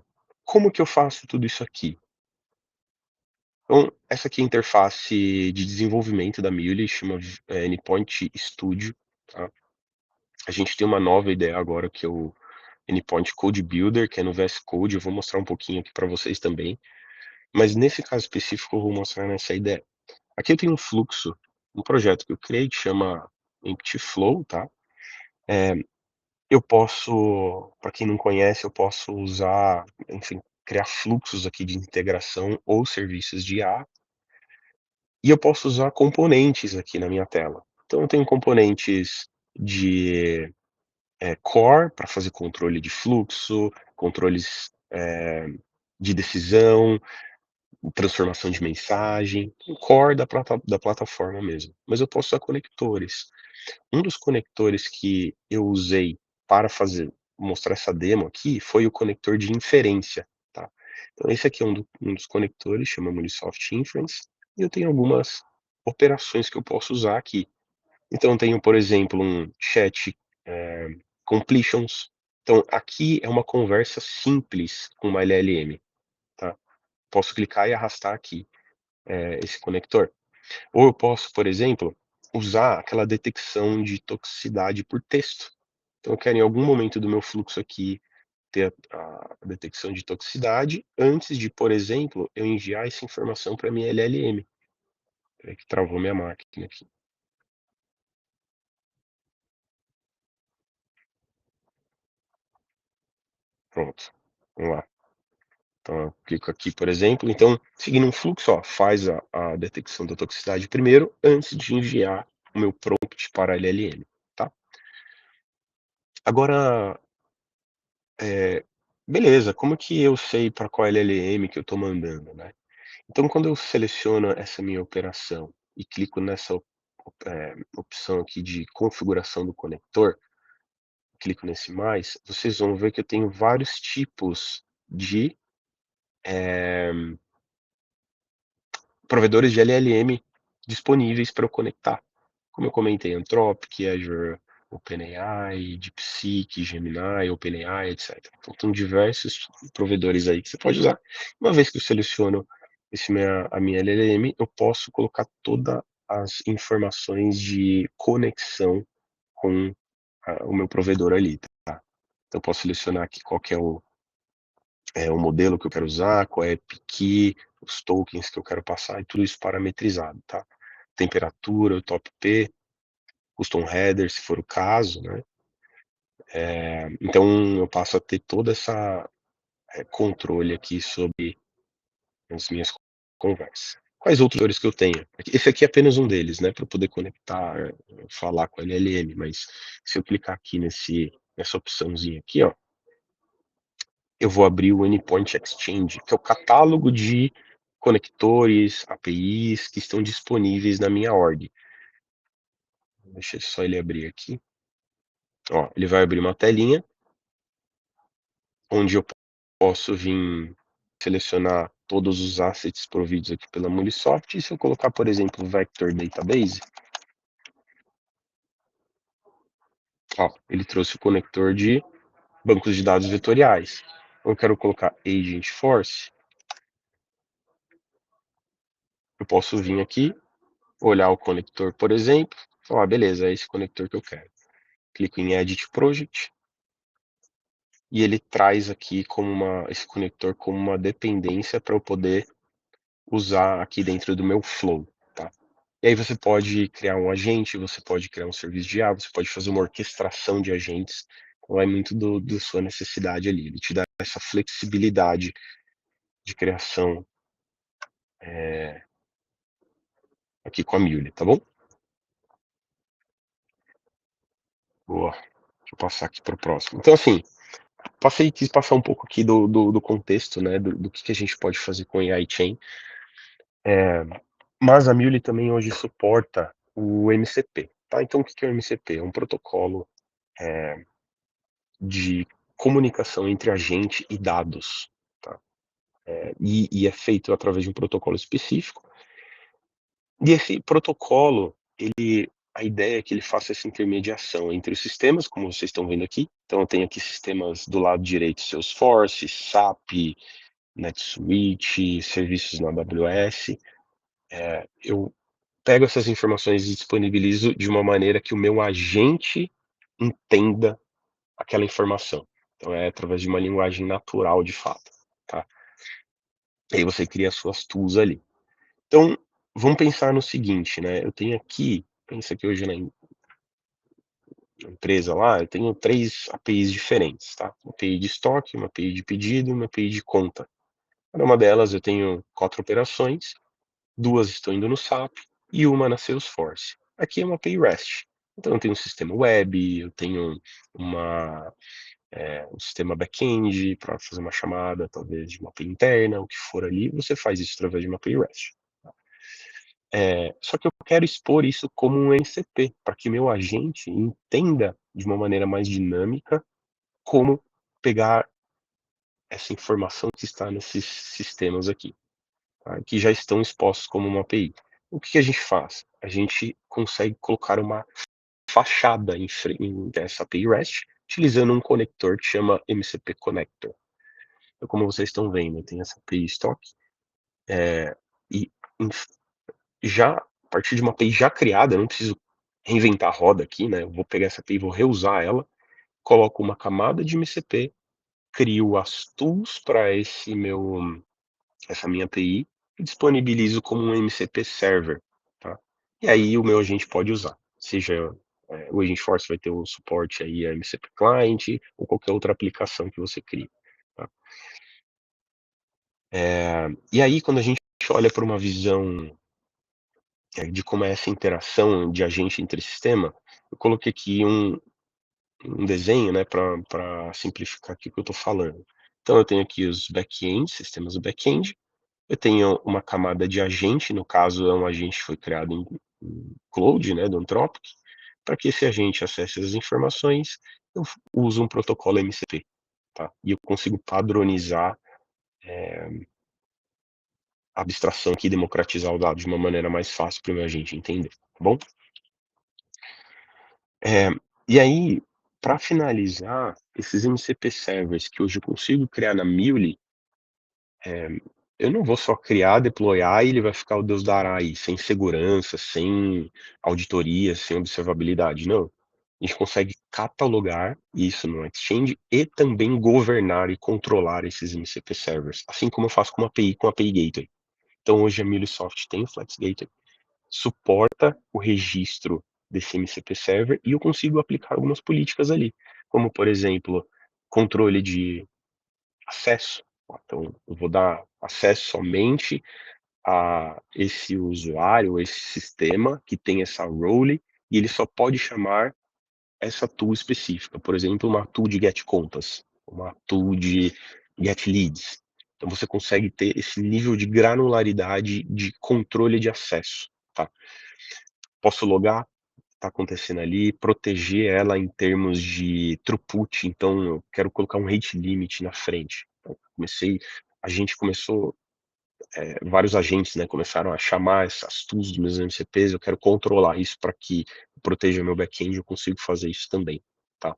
Como que eu faço tudo isso aqui? Então, essa aqui é a interface de desenvolvimento da Mule, chama Endpoint Studio, tá. A gente tem uma nova ideia agora que é o Endpoint Code Builder, que é no VS Code, eu vou mostrar um pouquinho aqui para vocês também, mas nesse caso específico eu vou mostrar nessa ideia. Aqui eu tenho um fluxo, um projeto que eu criei que chama Empty Flow, tá. Eh, eu posso, para quem não conhece, eu posso usar, enfim, criar fluxos aqui de integração ou serviços de IA, e eu posso usar componentes aqui na minha tela. Então eu tenho componentes de, core para fazer controle de fluxo, controles, de decisão, transformação de mensagem, o core da plataforma mesmo. Mas eu posso usar conectores. Um dos conectores que eu usei para mostrar essa demo aqui, foi o conector de inferência, tá. Então esse aqui é um dos conectores, chama Munisoft Inference, e eu tenho algumas operações que eu posso usar aqui. Então eu tenho, por exemplo, um chat, completions. Então aqui é uma conversa simples com uma LLM, tá. Posso clicar e arrastar aqui, esse conector. Ou eu posso, por exemplo, usar aquela detecção de toxicidade por texto. Então eu quero em algum momento do meu fluxo aqui ter a detecção de toxicidade antes de, por exemplo, eu enviar essa informação para minha LLM. Espera que travou minha máquina aqui. Pronto, vamos lá. Então eu clico aqui, por exemplo, então seguindo um fluxo, ó, faz a detecção da toxicidade primeiro, antes de enviar o meu prompt para a LLM, tá. Agora, beleza, como que eu sei para qual LLM que eu estou mandando, né. Então quando eu seleciono essa minha operação e clico nessa opção aqui de configuração do conector, clico nesse mais, vocês vão ver que eu tenho vários tipos de, eh, provedores de LLM disponíveis para eu conectar. Como eu comentei, Anthropic, Azure OpenAI, DeepSeek, Gemini, OpenAI, etc. Então tem diversos provedores aí que você pode usar. Uma vez que eu seleciono a minha LLM, eu posso colocar todas as informações de conexão com o meu provedor ali, tá. Então eu posso selecionar aqui qual que é o modelo que eu quero usar, qual é a API, os tokens que eu quero passar e tudo isso parametrizado, tá. Temperatura, o top P, custom header, se for o caso, né. Então eu passo a ter toda essa, controle aqui sobre as minhas conversas. Quais outros valores que eu tenho? Esse aqui é apenas um deles, né, para eu poder conectar, falar com a LLM, mas se eu clicar aqui nessa opçãozinha aqui, ó, eu vou abrir o Endpoint Exchange, que é o catálogo de conectores, APIs que estão disponíveis na minha org. Deixa só ele abrir aqui. Ó, ele vai abrir uma telinha onde eu posso vir selecionar todos os assets providos aqui pela Mulesoft. E se eu colocar, por exemplo, Vector Database, ó, ele trouxe o conector de bancos de dados vetoriais. Eu quero colocar Agentforce. Eu posso vir aqui, olhar o conector, por exemplo, falar, beleza, é esse conector que eu quero. Clico em Edit Project e ele traz aqui esse conector como uma dependência para eu poder usar aqui dentro do meu flow, tá? E aí você pode criar um agente, você pode criar um serviço de IA, você pode fazer uma orquestração de agentes, então é muito do sua necessidade ali. Ele te dá essa flexibilidade de criação aqui com a Mule, tá bom? Boa. Deixa eu passar aqui para o próximo. Então, assim, quis passar um pouco aqui do contexto, né, do que a gente pode fazer com AI Chain. Mas a Mule também hoje suporta o MCP, tá? Então, o que é o MCP? É um protocolo de comunicação entre agente e dados, tá? E é feito através de um protocolo específico. E esse protocolo, a ideia é que ele faça essa intermediação entre os sistemas, como vocês estão vendo aqui. Então, eu tenho aqui sistemas do lado direito, Salesforce, SAP, NetSuite, serviços na AWS. Eu pego essas informações e disponibilizo de uma maneira que o meu agente entenda aquela informação. Então, é através de uma linguagem natural, de fato, tá? E aí você cria as suas tools ali. Então, vamos pensar no seguinte, né? Eu tenho aqui, pensa que hoje na empresa lá, eu tenho 3 APIs diferentes, tá? Uma API de estoque, uma API de pedido e uma API de conta. Cada uma delas eu tenho 4 operações, 2 estão indo no SAP e uma na Salesforce. Aqui é uma API REST. Então eu tenho um sistema web, eu tenho um sistema back-end para fazer uma chamada, talvez de uma API interna, o que for ali, você faz isso através de uma API REST. Só que eu quero expor isso como um MCP, para que meu agente entenda de uma maneira mais dinâmica como pegar essa informação que está nesses sistemas aqui, tá? Que já estão expostos como uma API. O que a gente faz? A gente consegue colocar uma fachada em essa API REST, utilizando um conector que chama MCP Connector. Então, como vocês estão vendo, tem essa API Stock, e já a partir de uma API já criada, eu não preciso reinventar a roda aqui, né? Eu vou pegar essa API e vou reusar ela, coloco uma camada de MCP, crio as tools para essa minha API e disponibilizo como um MCP server, tá? E aí o meu agente pode usar, seja o Agentforce vai ter o suporte aí a MCP Client ou qualquer outra aplicação que você crie, tá? E aí quando a gente olha para uma visão de como é essa interação de agente entre sistema, eu coloquei aqui um desenho, né, para simplificar aqui o que eu estou falando. Então eu tenho aqui os back-end, sistemas do back-end, eu tenho uma camada de agente, no caso é um agente que foi criado em Cloud, né, do Anthropic. Para que esse agente acesse as informações, eu uso um protocolo MCP, tá? E eu consigo padronizar a abstração aqui, democratizar o dado de uma maneira mais fácil para o meu agente entender, tá bom? É, e aí, para finalizar, esses MCP servers que hoje eu consigo criar na Mule, eu não vou só criar, deployar e ele vai ficar o Deus dará aí, sem segurança, sem auditoria, sem observabilidade. Não. A gente consegue catalogar isso no Exchange e também governar e controlar esses MCP servers, assim como eu faço com uma API, com a API Gateway. Então hoje a MuleSoft tem o Flex Gateway, suporta o registro desse MCP server e eu consigo aplicar algumas políticas ali, como por exemplo, controle de acesso. Então, eu vou dar acesso somente a esse usuário, esse sistema que tem essa role, e ele só pode chamar essa tool específica. Por exemplo, uma tool de get contas, uma tool de get leads. Então você consegue ter esse nível de granularidade de controle de acesso, tá. Posso logar, tá acontecendo ali, proteger ela em termos de throughput, então eu quero colocar um rate limit na frente. Então a gente começou, vários agentes, né, começaram a chamar essas tools dos meus MCPs, eu quero controlar isso para que proteja meu back-end, eu consigo fazer isso também, tá.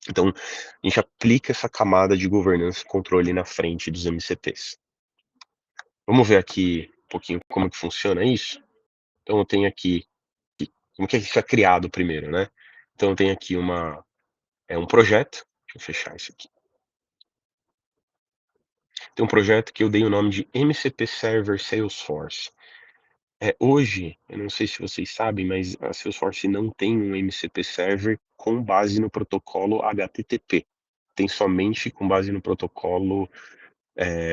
Então, a gente aplica essa camada de governança e controle na frente dos MCPs. Vamos ver aqui um pouquinho como que funciona isso? Então eu tenho aqui como que isso é criado primeiro, né. Então eu tenho aqui um projeto, deixa eu fechar isso aqui. Tem um projeto que eu dei o nome de MCP Server Salesforce. Hoje, eu não sei se vocês sabem, mas a Salesforce não tem um MCP Server com base no protocolo HTTP. Tem somente com base no protocolo,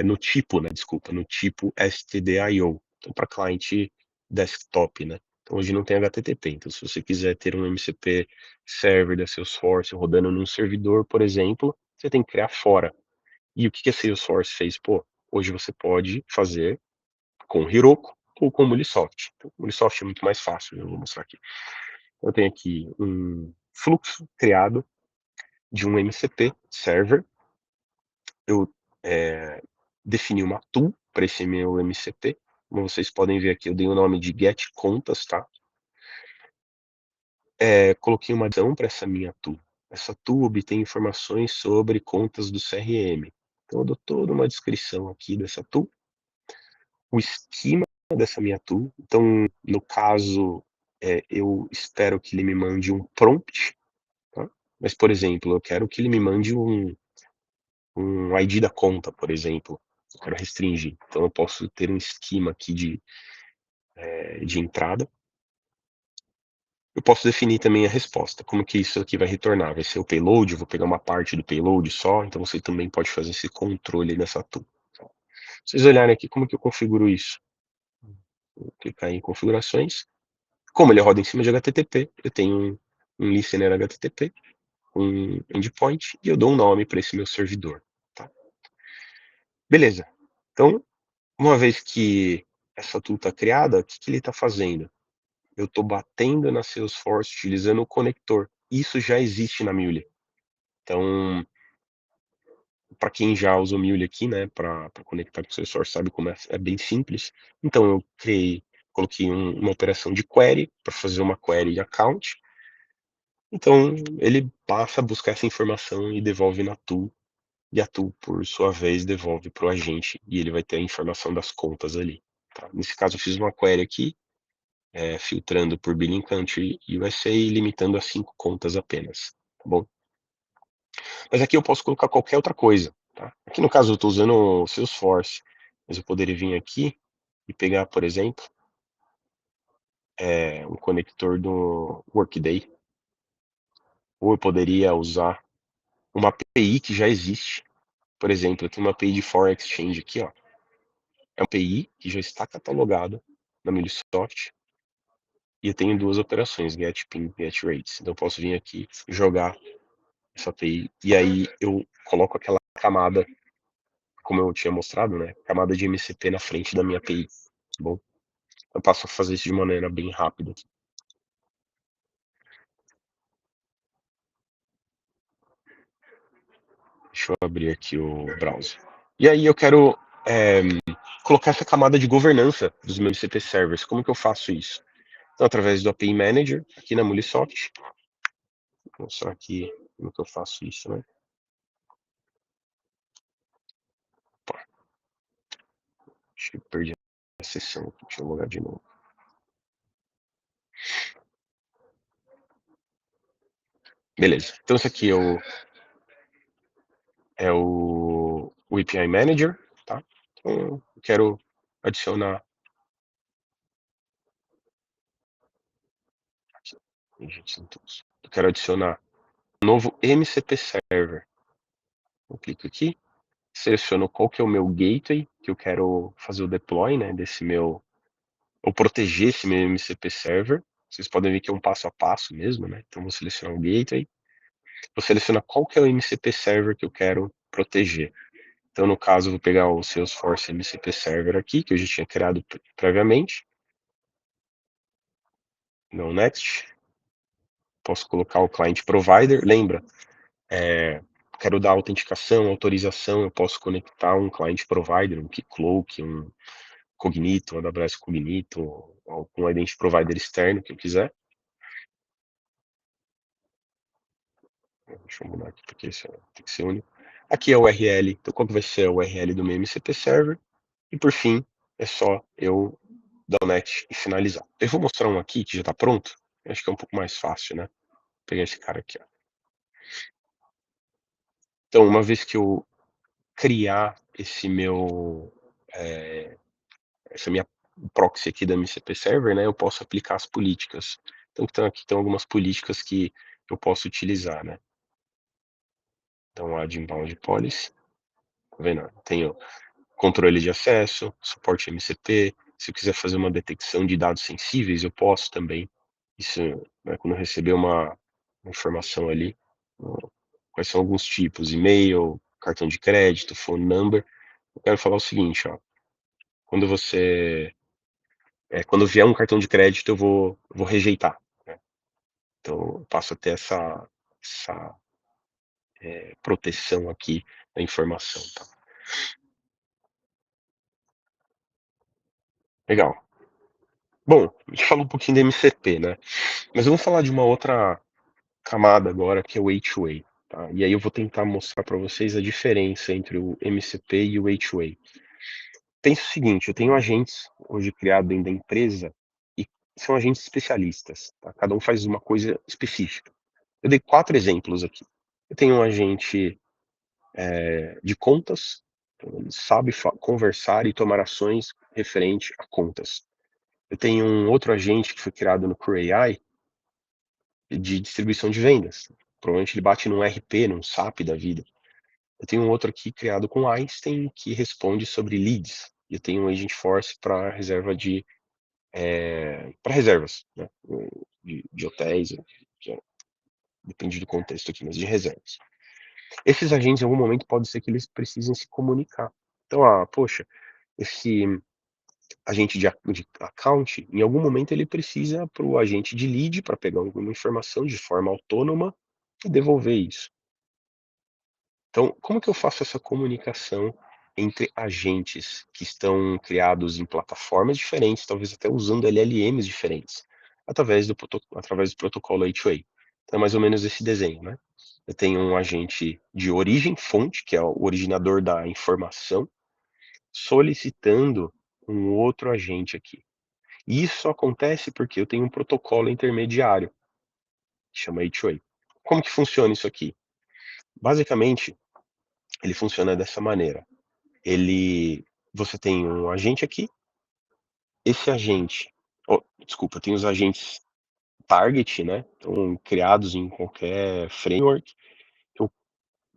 no tipo, né, desculpa, no tipo STDIO, então para cliente desktop, né. Então hoje não tem HTTP, então se você quiser ter um MCP server da Salesforce rodando num servidor, por exemplo, você tem que criar fora. E o que que a Salesforce fez? Pô, hoje você pode fazer com Heroku ou com Mulesoft. Então, Mulesoft é muito mais fácil, eu vou mostrar aqui. Eu tenho aqui um fluxo criado de um MCP server, eu, defini uma tool para esse meu MCP, como vocês podem ver aqui, eu dei o nome de get contas, tá. Coloquei uma descrição para essa minha tool. Essa tool obtém informações sobre contas do CRM. Então eu dou toda uma descrição aqui dessa tool, o esquema dessa minha tool. Então, no caso, eu espero que ele me mande um prompt, tá. Mas, por exemplo, eu quero que ele me mande um ID da conta, por exemplo, eu quero restringir. Então eu posso ter um esquema aqui de entrada. Eu posso definir também a resposta, como que isso aqui vai retornar, vai ser o payload, eu vou pegar uma parte do payload só, então você também pode fazer esse controle nessa tool. Tá. Se vocês olharem aqui, como que eu configuro isso? Vou clicar em configurações. Como ele roda em cima de HTTP, eu tenho um listener HTTP, um endpoint, e eu dou um nome para esse meu servidor, tá. Beleza. Então, uma vez que essa tool está criada, o que que ele está fazendo? Eu estou batendo na Salesforce utilizando o conector. Isso já existe na Mule. Então, para quem já usou Mule aqui, né, para conectar com o Salesforce, sabe como é bem simples. Então eu coloquei uma operação de query para fazer uma query account. Então ele passa a buscar essa informação e devolve na tool, e a tool, por sua vez, devolve para o agente e ele vai ter a informação das contas ali, tá. Nesse caso eu fiz uma query aqui, filtrando por billing country USA e limitando a 5 contas apenas, tá bom. Mas aqui eu posso colocar qualquer outra coisa, tá. Aqui no caso eu estou usando o Salesforce, mas eu poderia vir aqui e pegar, por exemplo, um conector do Workday, ou eu poderia usar uma API que já existe. Por exemplo, eu tenho uma API de Foreign Exchange aqui, ó. É uma API que já está catalogada na Mulesoft, e eu tenho 2 operações, get ping, get rates. Então eu posso vir aqui, jogar essa API, e aí eu coloco aquela camada, como eu tinha mostrado, né, camada de MCP na frente da minha API, tá bom. Eu passo a fazer isso de maneira bem rápida aqui. Deixa eu abrir aqui o browser. E aí eu quero, colocar essa camada de governança dos meus MCP servers. Como que eu faço isso? Então, através do API Manager, aqui na Mulesoft. Vou mostrar aqui como que eu faço isso, né. Opa, acho que eu perdi a sessão aqui, deixa eu logar de novo. Beleza, então esse aqui é o API Manager, tá. Então eu quero adicionar aqui, eu quero adicionar um novo MCP Server. Eu clico aqui, seleciono qual que é o meu gateway que eu quero fazer o deploy, né, desse meu, ou proteger esse meu MCP Server. Vocês podem ver que é um passo a passo mesmo, né. Então vou selecionar o gateway, vou selecionar qual que é o MCP Server que eu quero proteger. Então, no caso, eu vou pegar o Salesforce MCP Server aqui, que eu já tinha criado previamente. No Next. Posso colocar o Client Provider. Lembra, quero dar autenticação, autorização, eu posso conectar um Client Provider, um Keycloak, um Cognito, um AWS Cognito, ou um Identity Provider externo que eu quiser. Deixa eu mudar aqui, porque esse tem que ser único. Aqui é o URL, então qual que vai ser o URL do meu MCP Server? E por fim, é só eu dar o next e finalizar. Eu vou mostrar um aqui que já está pronto. Eu acho que é um pouco mais fácil, né? Vou pegar esse cara aqui, ó. Então, uma vez que eu criar esse meu, essa minha proxy aqui da MCP Server, né, eu posso aplicar as políticas. Então aqui estão algumas políticas que eu posso utilizar, né? Então, add inbound policy, tá vendo? Tenho controle de acesso, suporte MCP. Se eu quiser fazer uma detecção de dados sensíveis, eu posso também. Isso, né, quando eu receber uma informação ali, quais são alguns tipos, e-mail, cartão de crédito, phone number. Eu quero falar o seguinte, ó, quando você, quando vier um cartão de crédito, eu vou rejeitar, né? Então, eu passo a ter essa proteção aqui da informação, tá? Legal. Bom, a gente falou um pouquinho da MCP, né? Mas vamos falar de uma outra camada agora, que é o A2A, tá? E aí eu vou tentar mostrar para vocês a diferença entre o MCP e o A2A. Pensa o seguinte, eu tenho agentes hoje criados dentro da empresa e são agentes especialistas, tá? Cada um faz uma coisa específica. Eu dei 4 exemplos aqui. Eu tenho um agente de contas, então ele sabe conversar e tomar ações referente a contas. Eu tenho um outro agente que foi criado no Crue AI de distribuição de vendas. Provavelmente ele bate num RP, num SAP da vida. Eu tenho um outro aqui criado com Einstein que responde sobre leads. Eu tenho um Agent Force para reserva para reservas, né? De hotéis, depende do contexto aqui, mas de reservas. Esses agentes, em algum momento, pode ser que eles precisem se comunicar. Então, poxa, esse agente de account, em algum momento, ele precisa para o agente de lead para pegar alguma informação de forma autônoma e devolver isso. Então, como que eu faço essa comunicação entre agentes que estão criados em plataformas diferentes, talvez até usando LLMs diferentes, através do protocolo A2A? Então, é mais ou menos esse desenho, né? Eu tenho um agente de origem fonte, que é o originador da informação, solicitando um outro agente aqui. E isso acontece porque eu tenho um protocolo intermediário, que chama A2A. Como que funciona isso aqui? Basicamente, ele funciona dessa maneira. Você tem um agente aqui, esse agente, desculpa, tem os agentes target, né? Então, criados em qualquer framework. Então,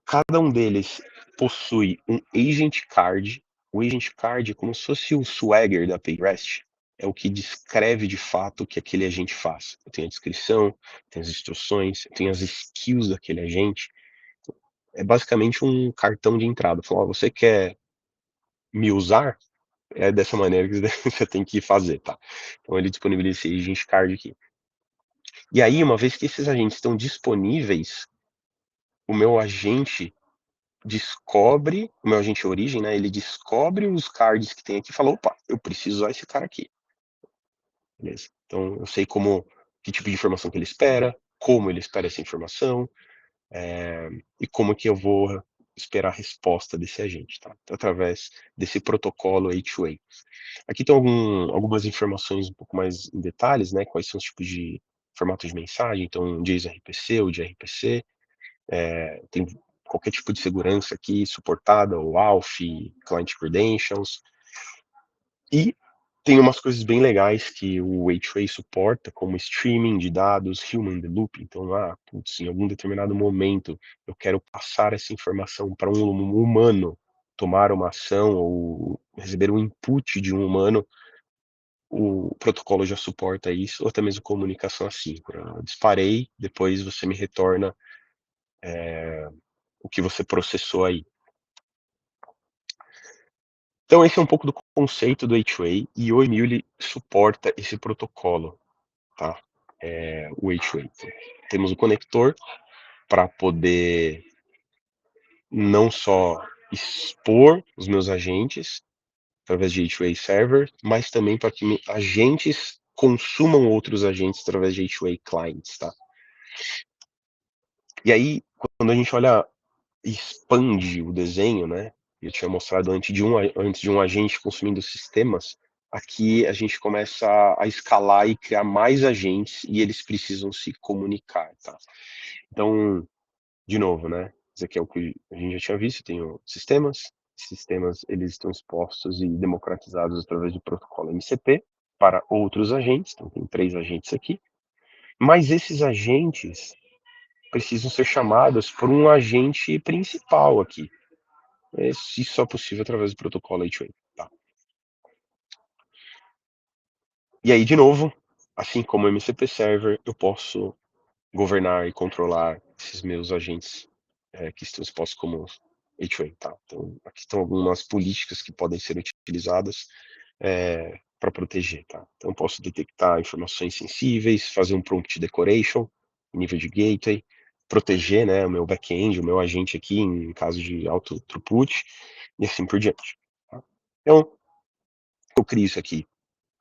cada um deles possui um agent card. O agent card é como se fosse o swagger da PayRest. É o que descreve de fato o que aquele agente faz. Eu tenho a descrição, tenho as instruções, eu tenho as skills daquele agente. É basicamente um cartão de entrada. Falar, você quer me usar? É dessa maneira que você tem que fazer, tá? Então ele disponibiliza esse agent card aqui. E aí, uma vez que esses agentes estão disponíveis, o meu agente o meu agente origem, né? Ele descobre os cards que tem aqui e fala, opa, eu preciso usar esse cara aqui. Beleza? Então eu sei que tipo de informação que ele espera, como ele espera essa informação, e como que eu vou esperar a resposta desse agente, tá? Então, através desse protocolo A2A. Aqui tem algumas informações um pouco mais em detalhes, né? Quais são os tipos de formatos de mensagem, então JSON RPC ou de RPC, tem qualquer tipo de segurança aqui suportada, o ALF, Client Credentials, e tem umas coisas bem legais que o A2A suporta, como streaming de dados, human the loop. Então, putz, em algum determinado momento eu quero passar essa informação para um humano tomar uma ação ou receber um input de um humano, o protocolo já suporta isso, ou até mesmo comunicação assíncrona. Eu disparei, depois você me retorna o que você processou aí. Então esse é um pouco do conceito do A2A e o Emil ele suporta esse protocolo, tá? O A2A. Temos o conector para poder não só expor os meus agentes através de A2A server, mas também para que agentes consumam outros agentes através de A2A clients, tá? E aí, quando a gente olha expande o desenho, né? Eu tinha mostrado antes de um agente consumindo sistemas. Aqui a gente começa a escalar e criar mais agentes e eles precisam se comunicar, tá? Então, de novo, né? Isso aqui é o que a gente já tinha visto. Tem sistemas. Sistemas eles estão expostos e democratizados através do protocolo MCP para outros agentes. Então, tem 3 agentes aqui. Mas esses agentes precisam ser chamados por um agente principal aqui. Se só possível através do protocolo A2A. Tá? E aí, de novo, assim como o MCP Server, eu posso governar e controlar esses meus agentes que estão expostos como A2A. Tá? Então, aqui estão algumas políticas que podem ser utilizadas para proteger. Tá? Então, eu posso detectar informações sensíveis, fazer um prompt decoration, nível de gateway, proteger, né, o meu back-end, o meu agente aqui em caso de alto throughput e assim por diante. Tá? Então, eu crio isso aqui.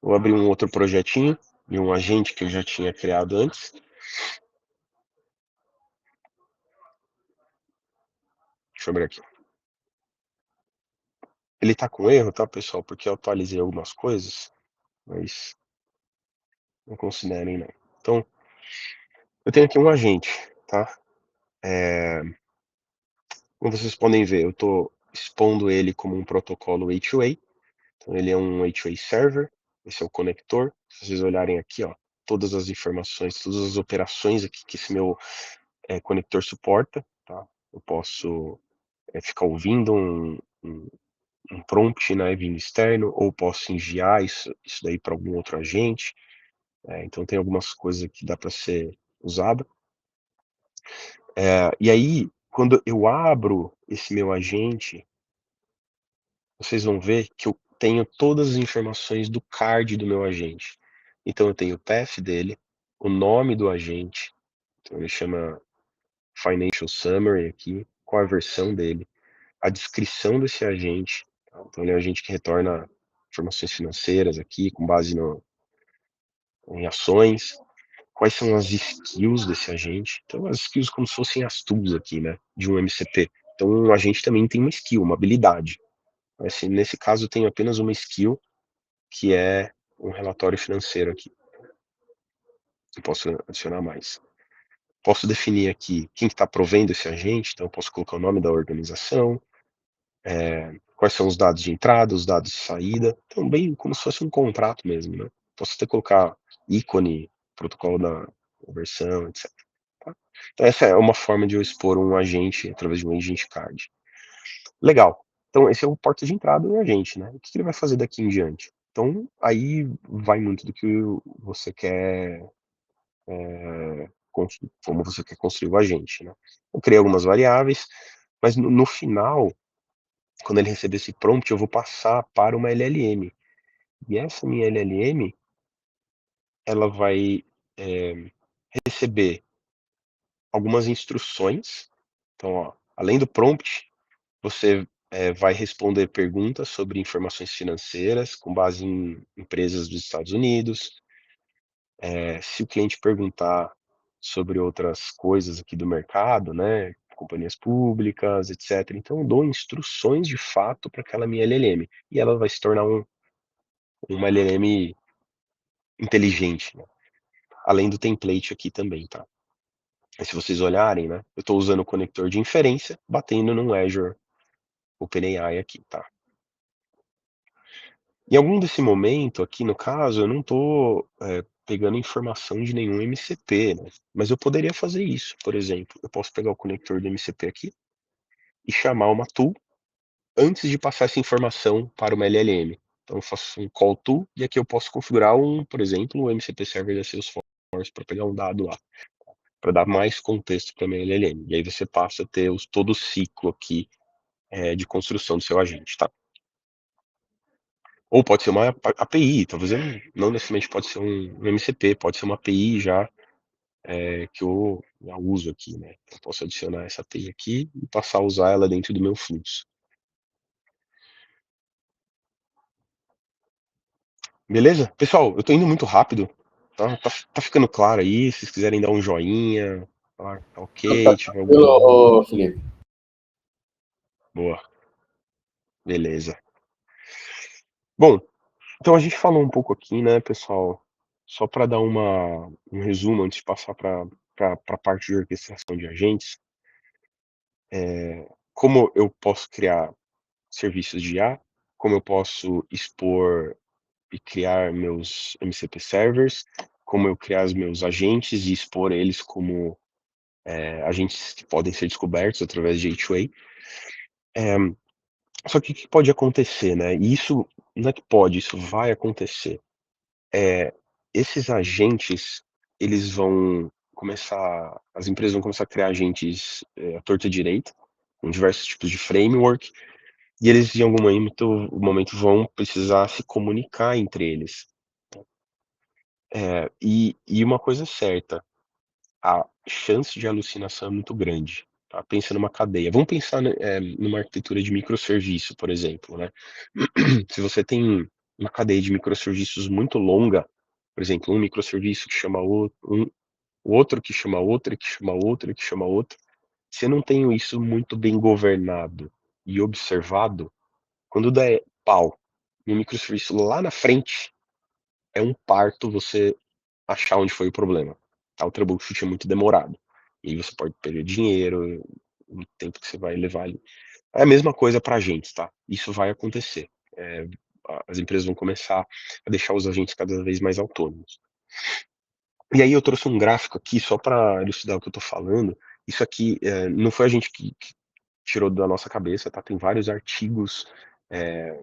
Vou abrir um outro projetinho de um agente que eu já tinha criado antes. Deixa eu abrir aqui. Ele tá com erro, tá, pessoal? Porque eu atualizei algumas coisas, mas não considerem, não. Então, eu tenho aqui um agente, tá? Como vocês podem ver, eu estou expondo ele como um protocolo A2A. Então, ele é um A2A server. Esse é o conector. Se vocês olharem aqui, ó, todas as informações, todas as operações aqui que esse meu conector suporta, tá? Eu posso ficar ouvindo um prompt, né, vindo externo, ou posso enviar isso daí para algum outro agente. Então tem algumas coisas que dá para ser usada. E aí, quando eu abro esse meu agente, vocês vão ver que eu tenho todas as informações do card do meu agente. Então eu tenho o path dele, o nome do agente, então ele chama Financial Summary aqui, qual a versão dele, a descrição desse agente. Tá? Então ele é um agente que retorna informações financeiras aqui, com base em ações. Quais são as skills desse agente? Então as skills como se fossem as tools aqui, né, de um MCP. Então o agente também tem uma skill, uma habilidade. Assim, nesse caso eu tenho apenas uma skill, que é um relatório financeiro aqui. Eu posso adicionar mais. Posso definir aqui quem está provendo esse agente, então eu posso colocar o nome da organização, quais são os dados de entrada, os dados de saída. Então, bem como se fosse um contrato mesmo, né? Posso até colocar ícone, protocolo da versão, etc. Tá? Então, essa é uma forma de eu expor um agente através de um agent card. Legal. Então, esse é o porta de entrada do agente, né? O que ele vai fazer daqui em diante? Então, aí vai muito do que você quer, como você quer construir o agente, né? Eu criei algumas variáveis, mas no final, quando ele receber esse prompt, eu vou passar para uma LLM. E essa minha LLM, ela vai receber algumas instruções. Então, ó, além do prompt, você vai responder perguntas sobre informações financeiras com base em empresas dos Estados Unidos. Se o cliente perguntar sobre outras coisas aqui do mercado, né, companhias públicas, etc. Então, eu dou instruções de fato para aquela minha LLM e ela vai se tornar uma LLM inteligente, né? Além do template aqui também, tá? Aí, se vocês olharem, né, eu estou usando o conector de inferência, batendo no Azure OpenAI aqui, tá? Em algum desse momento, aqui no caso, eu não estou pegando informação de nenhum MCP, né? Mas eu poderia fazer isso, por exemplo. Eu posso pegar o conector do MCP aqui e chamar uma tool antes de passar essa informação para uma LLM. Então eu faço um call to e aqui eu posso configurar por exemplo, o MCP Server da Salesforce para pegar um dado lá, para dar mais contexto para a minha LLM. E aí você passa a ter todo o ciclo aqui de construção do seu agente, tá? Ou pode ser uma API, talvez não necessariamente pode ser um MCP, pode ser uma API já que eu já uso aqui, né? Eu posso adicionar essa API aqui e passar a usar ela dentro do meu fluxo. Beleza? Pessoal, eu tô indo muito rápido, tá? Tá ficando claro aí, se vocês quiserem dar um joinha, falar tá ok, tiver alguma dúvida. Tranquilo, Felipe. Boa, beleza. Bom, então a gente falou um pouco aqui, né, pessoal, só para dar um resumo antes de passar para a parte de orquestração de agentes, como eu posso criar serviços de IA, como eu posso expor e criar meus MCP servers, como eu criar os meus agentes e expor eles como agentes que podem ser descobertos através de Gateway. Só que o que pode acontecer, né? E isso não é que pode, isso vai acontecer. É, esses agentes, eles vão começar, as empresas vão começar a criar agentes à torta e direita, com diversos tipos de framework, e eles em algum momento vão precisar se comunicar entre eles. E uma coisa é certa, a chance de alucinação é muito grande. Tá? Pensa numa cadeia. Vamos pensar numa arquitetura de microserviço, por exemplo, né? Se você tem uma cadeia de microserviços muito longa, por exemplo, um microserviço que chama outro, o outro que chama outro, e que chama outro, e que chama outro, se eu não tenho isso muito bem governado e observado, quando der pau no microserviço lá na frente, é um parto você achar onde foi o problema. Tá? O troubleshoot é muito demorado. E aí você pode perder dinheiro, o tempo que você vai levar ali. É a mesma coisa para agentes, tá? Isso vai acontecer. As empresas vão começar a deixar os agentes cada vez mais autônomos. E aí eu trouxe um gráfico aqui só para elucidar o que eu tô falando. Isso aqui não foi a gente que tirou da nossa cabeça, tá? Tem vários artigos é,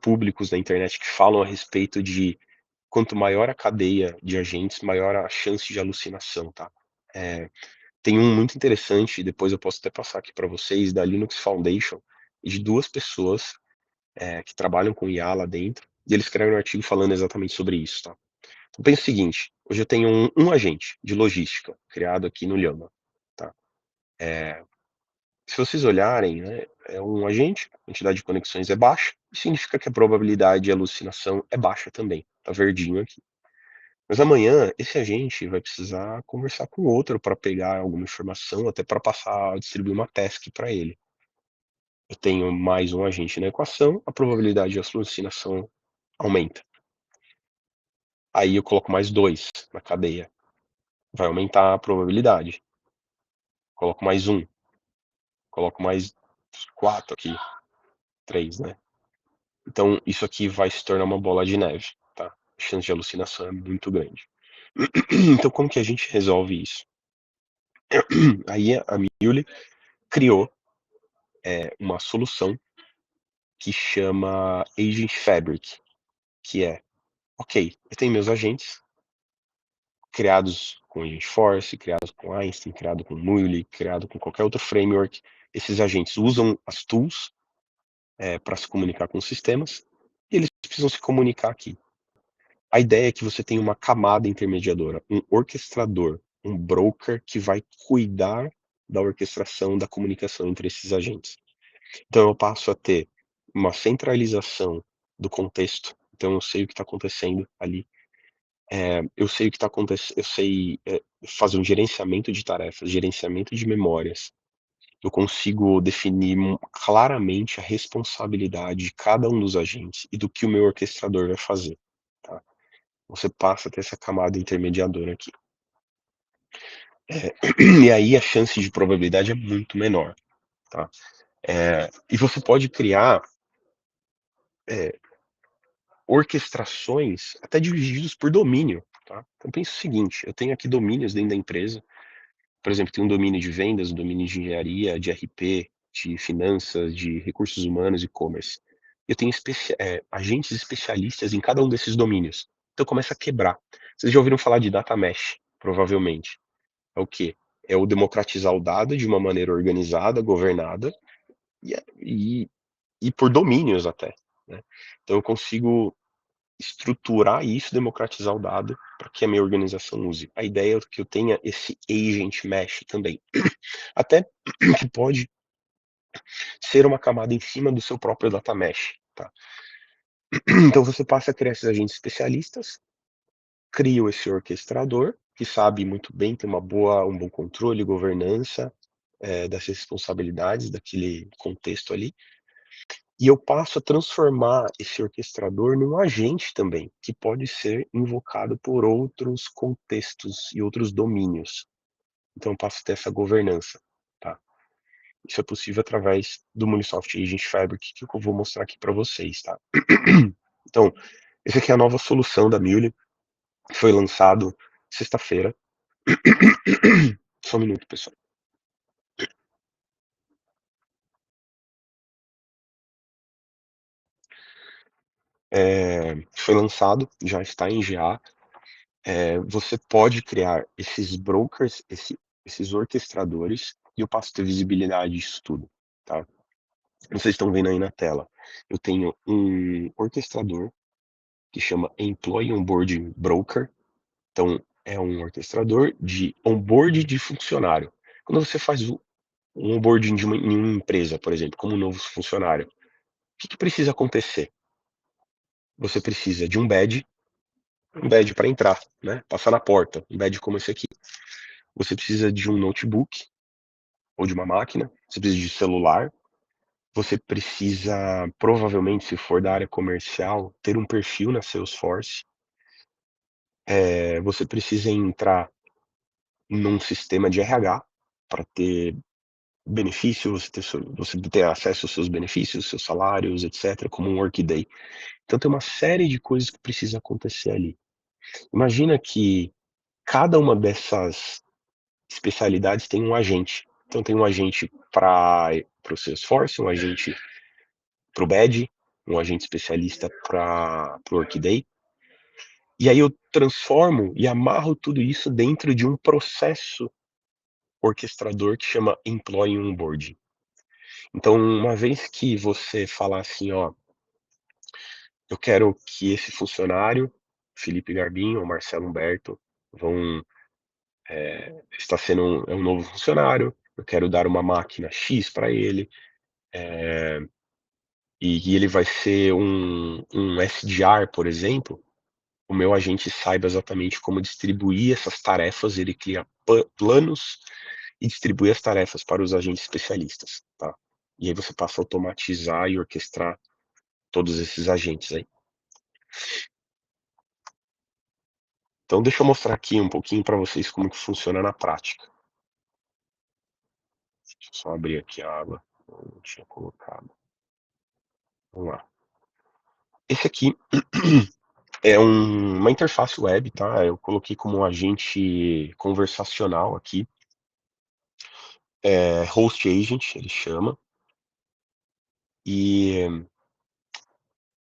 públicos na internet que falam a respeito de quanto maior a cadeia de agentes, maior a chance de alucinação, tá? É, tem um muito interessante, depois eu posso até passar aqui para vocês, da Linux Foundation, de duas pessoas que trabalham com IA lá dentro, e eles escrevem um artigo falando exatamente sobre isso, tá? Então pensa o seguinte, hoje eu tenho um agente de logística criado aqui no Llama, tá? Se vocês olharem, né, é um agente, a quantidade de conexões é baixa, e significa que a probabilidade de alucinação é baixa também, tá verdinho aqui. Mas amanhã esse agente vai precisar conversar com outro para pegar alguma informação, até para passar, distribuir uma task para ele. Eu tenho mais um agente na equação, a probabilidade de alucinação aumenta. Aí eu coloco mais 2 na cadeia, vai aumentar a probabilidade. Coloco mais 1, coloco mais 4 aqui, 3, né. Então isso aqui vai se tornar uma bola de neve, tá. A chance de alucinação é muito grande. Então como que a gente resolve isso? Aí a Muley criou, uma solução que chama Agent Fabric, que é: ok, eu tenho meus agentes criados com Agentforce, criados com Einstein, criado com Muley, criado com qualquer outro framework. Esses agentes usam as tools para se comunicar com os sistemas e eles precisam se comunicar aqui. A ideia é que você tenha uma camada intermediadora, um orquestrador, um broker que vai cuidar da orquestração da comunicação entre esses agentes. Então eu passo a ter uma centralização do contexto, então eu sei o que está acontecendo ali. Eu sei o que está acontecendo, eu sei fazer um gerenciamento de tarefas, gerenciamento de memórias. Eu consigo definir claramente a responsabilidade de cada um dos agentes e do que o meu orquestrador vai fazer. Tá? Você passa a ter essa camada intermediadora aqui. E aí a chance de probabilidade é muito menor. Tá? E você pode criar orquestrações até divididos por domínio. Tá? Então pensa o seguinte, eu tenho aqui domínios dentro da empresa. Por exemplo, tem um domínio de vendas, um domínio de engenharia, de RP, de finanças, de recursos humanos, e-commerce. Eu tenho agentes especialistas em cada um desses domínios. Então começa a quebrar. Vocês já ouviram falar de data mesh, provavelmente. É o quê? É o democratizar o dado de uma maneira organizada, governada e por domínios até. né? Então eu consigo estruturar isso, democratizar o dado para que a minha organização use. A ideia é que eu tenha esse agent mesh também. Até que pode ser uma camada em cima do seu próprio data mesh, tá? Então você passa a criar esses agentes especialistas, crio esse orquestrador, que sabe muito bem ter um bom controle e governança das responsabilidades daquele contexto ali, e eu passo a transformar esse orquestrador num agente também, que pode ser invocado por outros contextos e outros domínios. Então eu passo a ter essa governança, tá? Isso é possível através do Munisoft Agent Fabric, que eu vou mostrar aqui para vocês, tá? Então, essa aqui é a nova solução da Muley, que foi lançado sexta-feira. Só um minuto, pessoal. Foi lançado, já está em GA. Você pode criar esses brokers, esses orquestradores, e eu passo a ter visibilidade disso tudo, tá? Vocês estão vendo aí na tela. Eu tenho um orquestrador que chama Employee Onboarding Broker. Então, é um orquestrador de onboarding de funcionário. Quando você faz um onboarding em uma empresa, por exemplo, como um novo funcionário, o que precisa acontecer? Você precisa de um badge para entrar, né? Passar na porta, um badge como esse aqui. Você precisa de um notebook ou de uma máquina, você precisa de celular, você precisa, provavelmente, se for da área comercial, ter um perfil na Salesforce. Você precisa entrar num sistema de RH para ter benefícios, você ter acesso aos seus benefícios, seus salários, etc., como um Workday. Então tem uma série de coisas que precisa acontecer ali. Imagina que cada uma dessas especialidades tem um agente. Então tem um agente para o Salesforce, um agente para o Badge, um agente especialista para o Workday. E aí eu transformo e amarro tudo isso dentro de um processo orquestrador que chama Employee Onboarding. Então, uma vez que você falar assim, ó, eu quero que esse funcionário, Felipe Garbinho ou Marcelo Humberto, vão está sendo um novo funcionário, eu quero dar uma máquina X para ele, e ele vai ser um SDR, por exemplo, o meu agente saiba exatamente como distribuir essas tarefas, ele cria planos e distribui as tarefas para os agentes especialistas, tá? E aí você passa a automatizar e orquestrar todos esses agentes aí. Então deixa eu mostrar aqui um pouquinho para vocês como que funciona na prática. Deixa eu só abrir aqui a aba, eu não tinha colocado. Vamos lá. Esse aqui é uma interface web, tá? Eu coloquei como um agente conversacional aqui. Host Agent, ele chama. E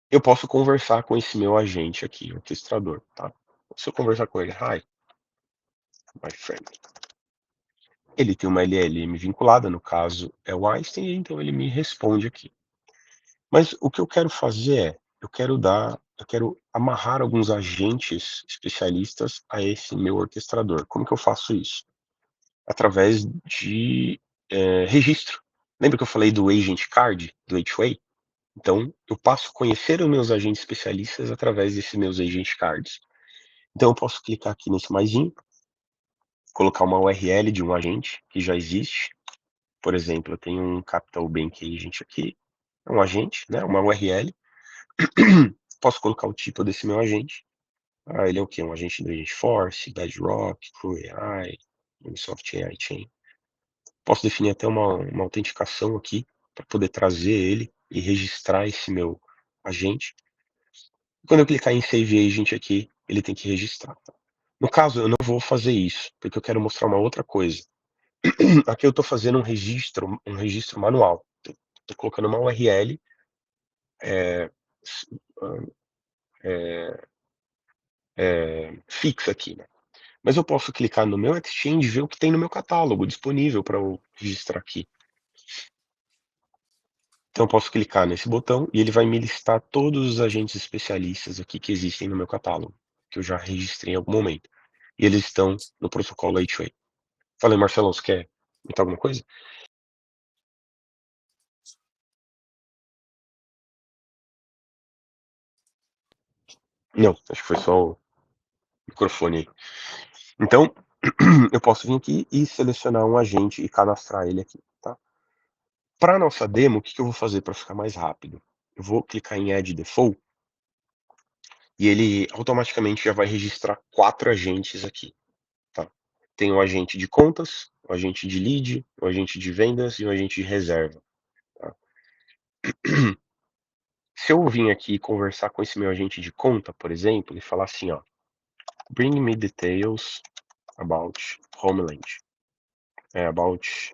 eu posso conversar com esse meu agente aqui, orquestrador, tá? Se eu conversar com ele, hi, my friend. Ele tem uma LLM vinculada, no caso é o Einstein, então ele me responde aqui. Mas o que eu quero fazer eu quero amarrar alguns agentes especialistas a esse meu orquestrador. Como que eu faço isso? Através de registro. Lembra que eu falei do Agent Card, do H-Way? Então, eu passo a conhecer os meus agentes especialistas através desses meus Agent Cards. Então, eu posso clicar aqui nesse maisinho, colocar uma URL de um agente que já existe. Por exemplo, eu tenho um Capital Bank Agent aqui, é um agente, né, uma URL. Posso colocar o tipo desse meu agente. Ele é o quê? Um agente do Agentforce, Bedrock, CrewAI, Microsoft AI Chain. Posso definir até uma autenticação aqui para poder trazer ele e registrar esse meu agente. Quando eu clicar em Save Agent aqui, ele tem que registrar. Tá? No caso, eu não vou fazer isso, porque eu quero mostrar uma outra coisa. Aqui eu estou fazendo um registro manual. Estou colocando uma URL é, fixa aqui, né? Mas eu posso clicar no meu Exchange e ver o que tem no meu catálogo disponível para eu registrar aqui. Então eu posso clicar nesse botão e ele vai me listar todos os agentes especialistas aqui que existem no meu catálogo, que eu já registrei em algum momento. E eles estão no protocolo A2A. Falei, Marcelão, você quer comentar alguma coisa? Não, acho que foi só o microfone aí. Então, eu posso vir aqui e selecionar um agente e cadastrar ele aqui, tá? Para nossa demo, o que eu vou fazer para ficar mais rápido? Eu vou clicar em Add Default e ele automaticamente já vai registrar 4 agentes aqui, tá? Tem o agente de contas, o agente de lead, o agente de vendas e o agente de reserva, tá? Se eu vim aqui conversar com esse meu agente de conta, por exemplo, e falar assim, ó, bring me details about Homeland, about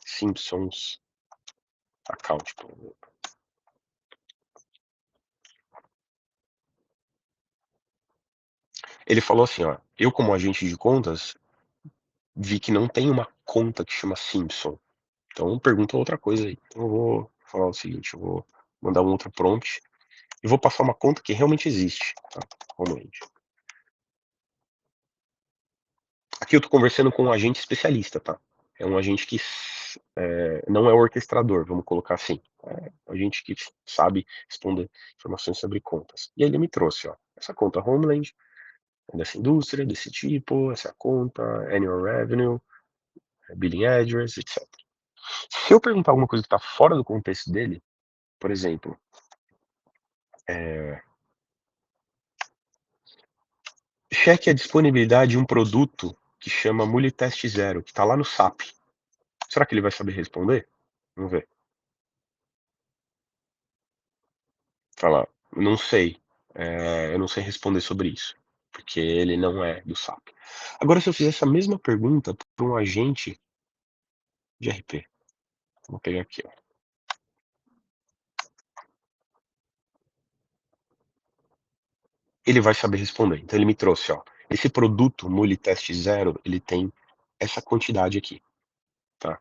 Simpsons account, por exemplo. Ele falou assim, ó, eu como agente de contas vi que não tem uma conta que chama Simpson. Então pergunta outra coisa aí. Então eu vou falar o seguinte, eu vou mandar um outro prompt e vou passar uma conta que realmente existe, tá? Homeland. Aqui eu tô conversando com um agente especialista, tá? É um agente que não é orquestrador, vamos colocar assim. É um agente que sabe responder informações sobre contas. E aí ele me trouxe, ó, essa conta Homeland, dessa indústria, desse tipo, essa conta, annual revenue, billing address, etc. Se eu perguntar alguma coisa que está fora do contexto dele, por exemplo, cheque a disponibilidade de um produto que chama Multitest Zero, que está lá no SAP. Será que ele vai saber responder? Vamos ver. Falar, não sei, eu não sei responder sobre isso, porque ele não é do SAP. Agora, se eu fizer essa mesma pergunta para um agente de RP, vou pegar aqui, ó. Ele vai saber responder. Então ele me trouxe, ó, esse produto Multitest Zero, ele tem essa quantidade aqui, tá?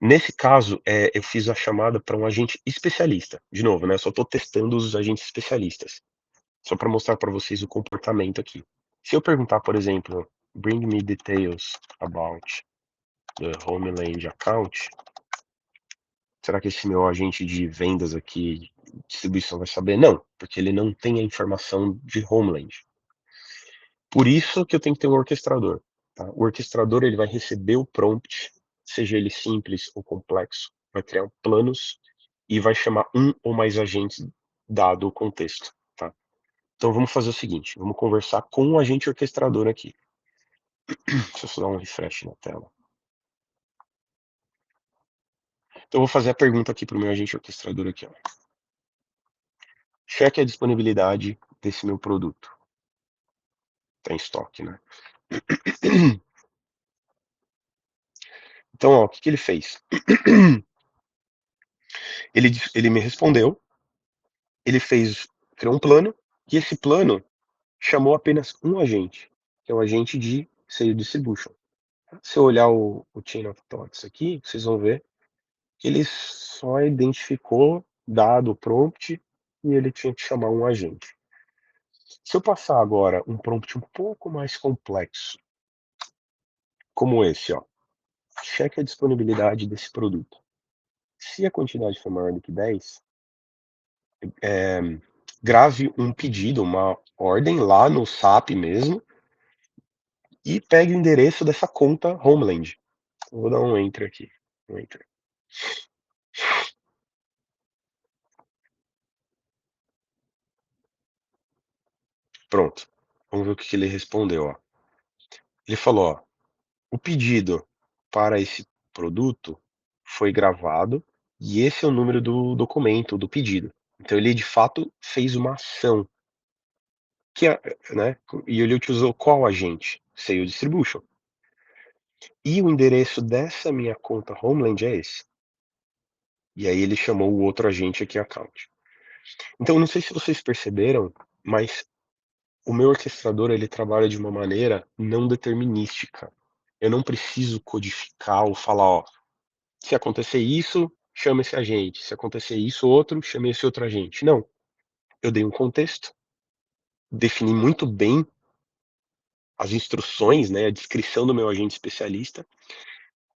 Nesse caso, eu fiz a chamada para um agente especialista. De novo, né, só estou testando os agentes especialistas, só para mostrar para vocês o comportamento aqui. Se eu perguntar, por exemplo, bring me details about the Homeland account, será que esse meu agente de vendas aqui, distribuição, vai saber? Não, porque ele não tem a informação de Homeland. Por isso que eu tenho que ter um orquestrador, tá? O orquestrador, ele vai receber o prompt, seja ele simples ou complexo, vai criar planos e vai chamar um ou mais agentes dado o contexto, tá? Então vamos fazer o seguinte, vamos conversar com o agente orquestrador aqui. Deixa eu só dar um refresh na tela. Então eu vou fazer a pergunta aqui para o meu agente orquestrador aqui, ó. Cheque a disponibilidade desse meu produto. Tá em estoque, né? Então, ó, o que ele fez? Ele me respondeu, ele criou um plano, e esse plano chamou apenas um agente, que é o agente de Sales Distribution. Se eu olhar o Chain of Thoughts aqui, vocês vão ver que ele só identificou, dado o prompt, e ele tinha que chamar um agente. Se eu passar agora um prompt um pouco mais complexo, como esse, ó, cheque a disponibilidade desse produto. Se a quantidade for maior do que 10, grave um pedido, uma ordem lá no SAP mesmo, e pegue o endereço dessa conta Homeland. Vou dar um enter aqui. Um enter. Pronto. Vamos ver o que ele respondeu, ó. Ele falou, ó, o pedido para esse produto foi gravado e esse é o número do documento, do pedido. Então ele de fato fez uma ação que né, e ele utilizou qual agente? Sales Distribution. E o endereço dessa minha conta Homeland é esse. E aí ele chamou o outro agente aqui, account. Então não sei se vocês perceberam, mas o meu orquestrador, ele trabalha de uma maneira não determinística. Eu não preciso codificar ou falar, ó, se acontecer isso, chama esse agente. Se acontecer isso ou outro, chame esse outro agente. Não. Eu dei um contexto, defini muito bem as instruções, né, a descrição do meu agente especialista,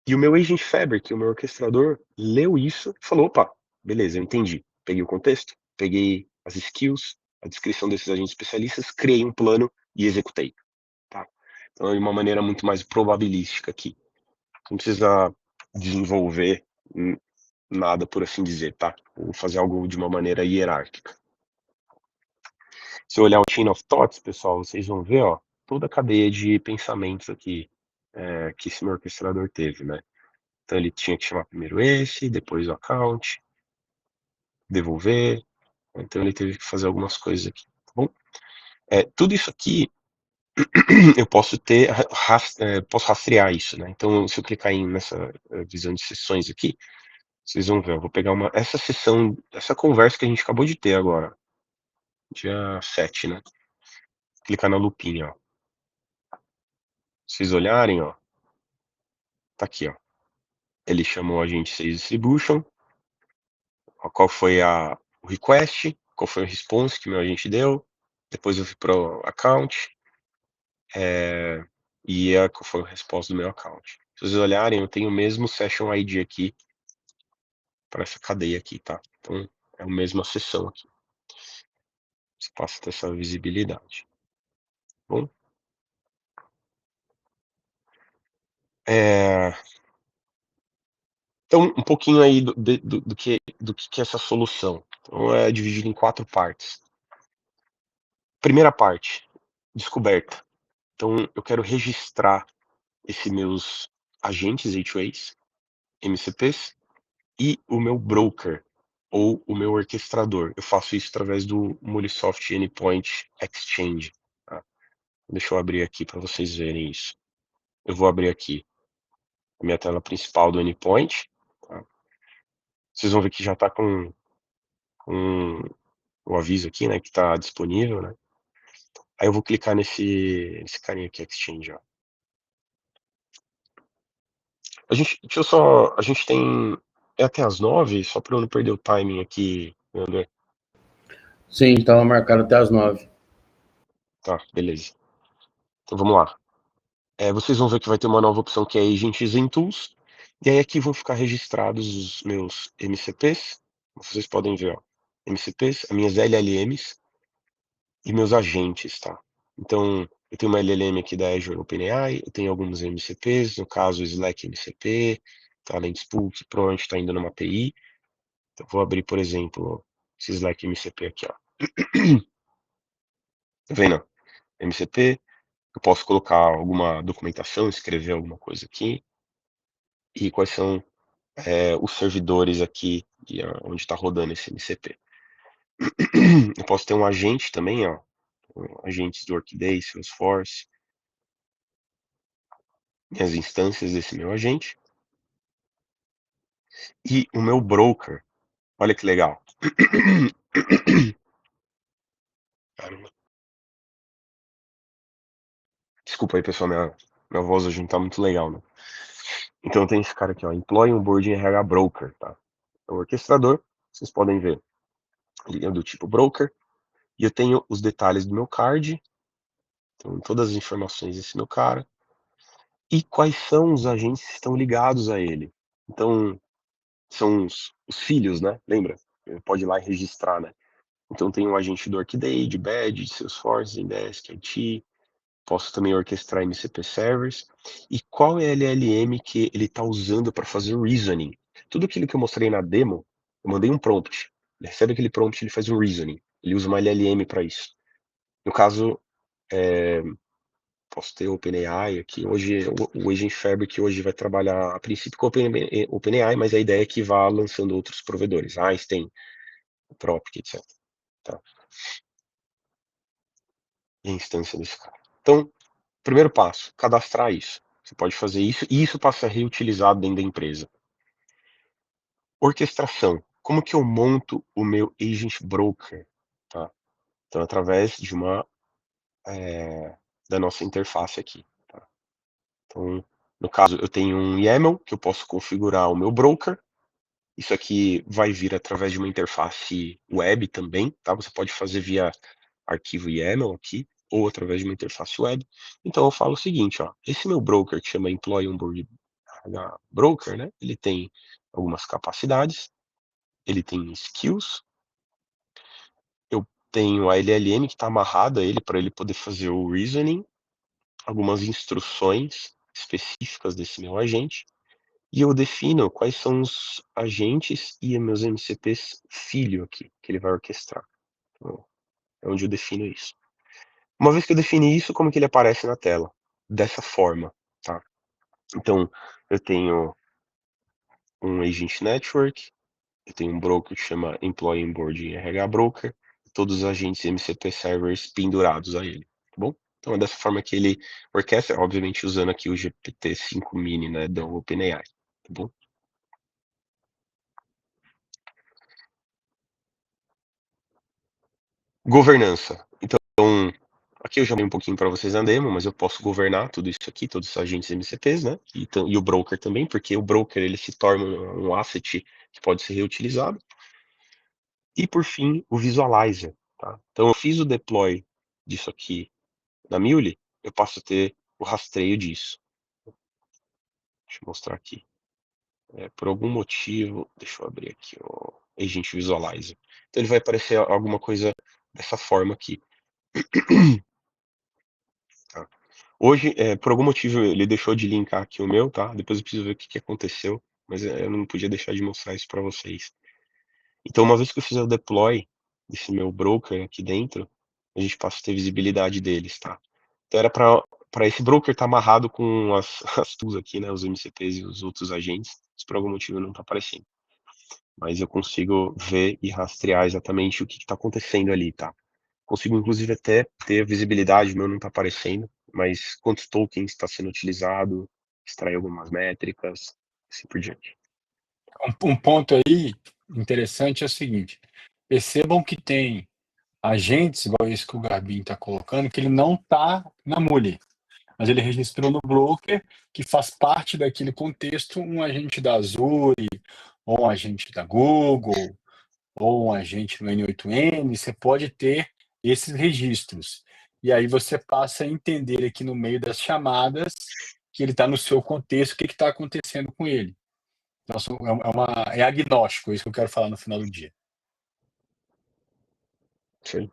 e o meu agent fabric, o meu orquestrador, leu isso e falou: opa, beleza, eu entendi. Peguei o contexto, peguei as skills, a descrição desses agentes especialistas, criei um plano e executei. Tá? Então é de uma maneira muito mais probabilística aqui. Não precisa desenvolver nada, por assim dizer, tá? Ou fazer algo de uma maneira hierárquica. Se eu olhar o chain of thoughts, pessoal, vocês vão ver, ó, toda a cadeia de pensamentos aqui que esse meu orquestrador teve, né? Então ele tinha que chamar primeiro esse, depois o account, devolver. Então ele teve que fazer algumas coisas aqui, tá bom? Tudo isso aqui eu posso posso rastrear isso, né? Então se eu clicar nessa visão de sessões aqui, vocês vão ver, eu vou pegar essa sessão, essa conversa que a gente acabou de ter agora, dia 7, né? Clicar na lupinha, ó. Se vocês olharem, ó, tá aqui, ó. Ele chamou a gente Sales Distribution, qual foi o request, qual foi o response que meu agente deu, depois eu fui pro account, e qual foi a resposta do meu account. Se vocês olharem, eu tenho o mesmo session ID aqui para essa cadeia aqui, tá? Então é a mesma sessão aqui. Você passa a ter essa visibilidade. Bom, então um pouquinho aí do que é essa solução. Então é dividido em 4 partes. Primeira parte, descoberta. Então eu quero registrar esses meus agentes HOAs, MCPs, e o meu broker, ou o meu orquestrador. Eu faço isso através do Molisoft Endpoint Exchange. Tá? Deixa eu abrir aqui para vocês verem isso. Eu vou abrir aqui a minha tela principal do Endpoint. Tá? Vocês vão ver que já está com o aviso aqui, né, que está disponível, né? Aí eu vou clicar nesse carinha aqui, Exchange, ó. A gente tem até as 9, só para eu não perder o timing aqui, André. Sim, estava marcado até as 9. Tá, beleza. Então vamos lá. Vocês vão ver que vai ter uma nova opção que é Agents and Tools. E aí aqui vão ficar registrados os meus MCPs. Vocês podem ver, ó, MCPs, as minhas LLMs e meus agentes, tá? Então, eu tenho uma LLM aqui da Azure OpenAI, eu tenho alguns MCPs, no caso o Slack MCP, Talentspool, que provavelmente está indo numa API. Então, vou abrir, por exemplo, esse Slack MCP aqui, ó. Tá vendo? MCP, eu posso colocar alguma documentação, escrever alguma coisa aqui. E quais são os servidores aqui onde está rodando esse MCP. Eu posso ter um agente também, ó, agentes do Workday, Salesforce, e as instâncias desse meu agente. E o meu broker, olha que legal. Desculpa aí, pessoal, minha voz hoje não tá muito legal, né? Então tem esse cara aqui, ó, Employee Onboarding RH Broker, tá? É o orquestrador, vocês podem ver, ele é do tipo broker, e eu tenho os detalhes do meu card, então todas as informações desse meu cara, e quais são os agentes que estão ligados a ele. Então, são os filhos, né? Lembra? Pode ir lá e registrar, né? Então tem o agente do Workday, de Badge, de Salesforce, Zendesk, IT. Posso também orquestrar MCP Servers. E qual é a LLM que ele está usando para fazer o reasoning? Tudo aquilo que eu mostrei na demo, eu mandei um prompt. Ele recebe aquele prompt, ele faz um reasoning. Ele usa uma LLM para isso. No caso, posso ter o OpenAI aqui. Hoje, o Agent Fabric hoje vai trabalhar a princípio com o OpenAI, mas a ideia é que vá lançando outros provedores, Einstein, o Tropic, etc. Tá? E a instância desse cara. Então, primeiro passo, cadastrar isso. Você pode fazer isso e isso passa a ser reutilizado dentro da empresa. Orquestração. Como que eu monto o meu Agent Broker? Tá? Então, através de da nossa interface aqui. Tá? Então, no caso, eu tenho um YAML que eu posso configurar o meu broker. Isso aqui vai vir através de uma interface web também, tá? Você pode fazer via arquivo YAML aqui, ou através de uma interface web. Então eu falo o seguinte, ó, esse meu broker que chama Employee Onboard Broker, né? Ele tem algumas capacidades, ele tem skills, eu tenho a LLM que está amarrada a ele para ele poder fazer o reasoning, algumas instruções específicas desse meu agente, e eu defino quais são os agentes e meus MCPs filho aqui, que ele vai orquestrar. Então, é onde eu defino isso. Uma vez que eu defini isso, como que ele aparece na tela? Dessa forma, tá? Então, eu tenho um Agent Network, eu tenho um broker que chama Employee Onboarding RH Broker, e todos os agentes MCP Servers pendurados a ele, tá bom? Então é dessa forma que ele orquestra, obviamente usando aqui o GPT-5 Mini, né, da OpenAI, tá bom? Governança. Então, aqui eu já dei um pouquinho para vocês na demo, mas eu posso governar tudo isso aqui, todos os agentes MCPs, né? E o broker também, porque o broker ele se torna um asset que pode ser reutilizado. E por fim, o visualizer, tá? Então eu fiz o deploy disso aqui na Muley, eu passo a ter o rastreio disso. Deixa eu mostrar aqui. Por algum motivo, deixa eu abrir aqui o Agent Visualizer. Então ele vai aparecer alguma coisa dessa forma aqui. Tá? Hoje, por algum motivo, ele deixou de linkar aqui o meu, tá? Depois eu preciso ver o que aconteceu, mas eu não podia deixar de mostrar isso para vocês. Então, uma vez que eu fizer o deploy desse meu broker aqui dentro, a gente passa a ter visibilidade deles, tá? Então era para esse broker estar amarrado com as tools aqui, né? Os MCPs e os outros agentes. Isso por algum motivo não está aparecendo. Mas eu consigo ver e rastrear exatamente o que está acontecendo ali, tá? Consigo, inclusive, até ter visibilidade, o meu não está aparecendo, mas quantos tokens está sendo utilizado, extrair algumas métricas, assim por diante. Um ponto aí interessante é o seguinte: percebam que tem agentes, igual esse que o Garbin está colocando, que ele não está na Muley, mas ele registrou no broker, que faz parte daquele contexto, um agente da Azure, ou um agente da Google, ou um agente no N8N. Você pode ter esses registros. E aí você passa a entender aqui no meio das chamadas que ele está no seu contexto, o que está acontecendo com ele. Então, é agnóstico, é isso que eu quero falar no final do dia. Sim.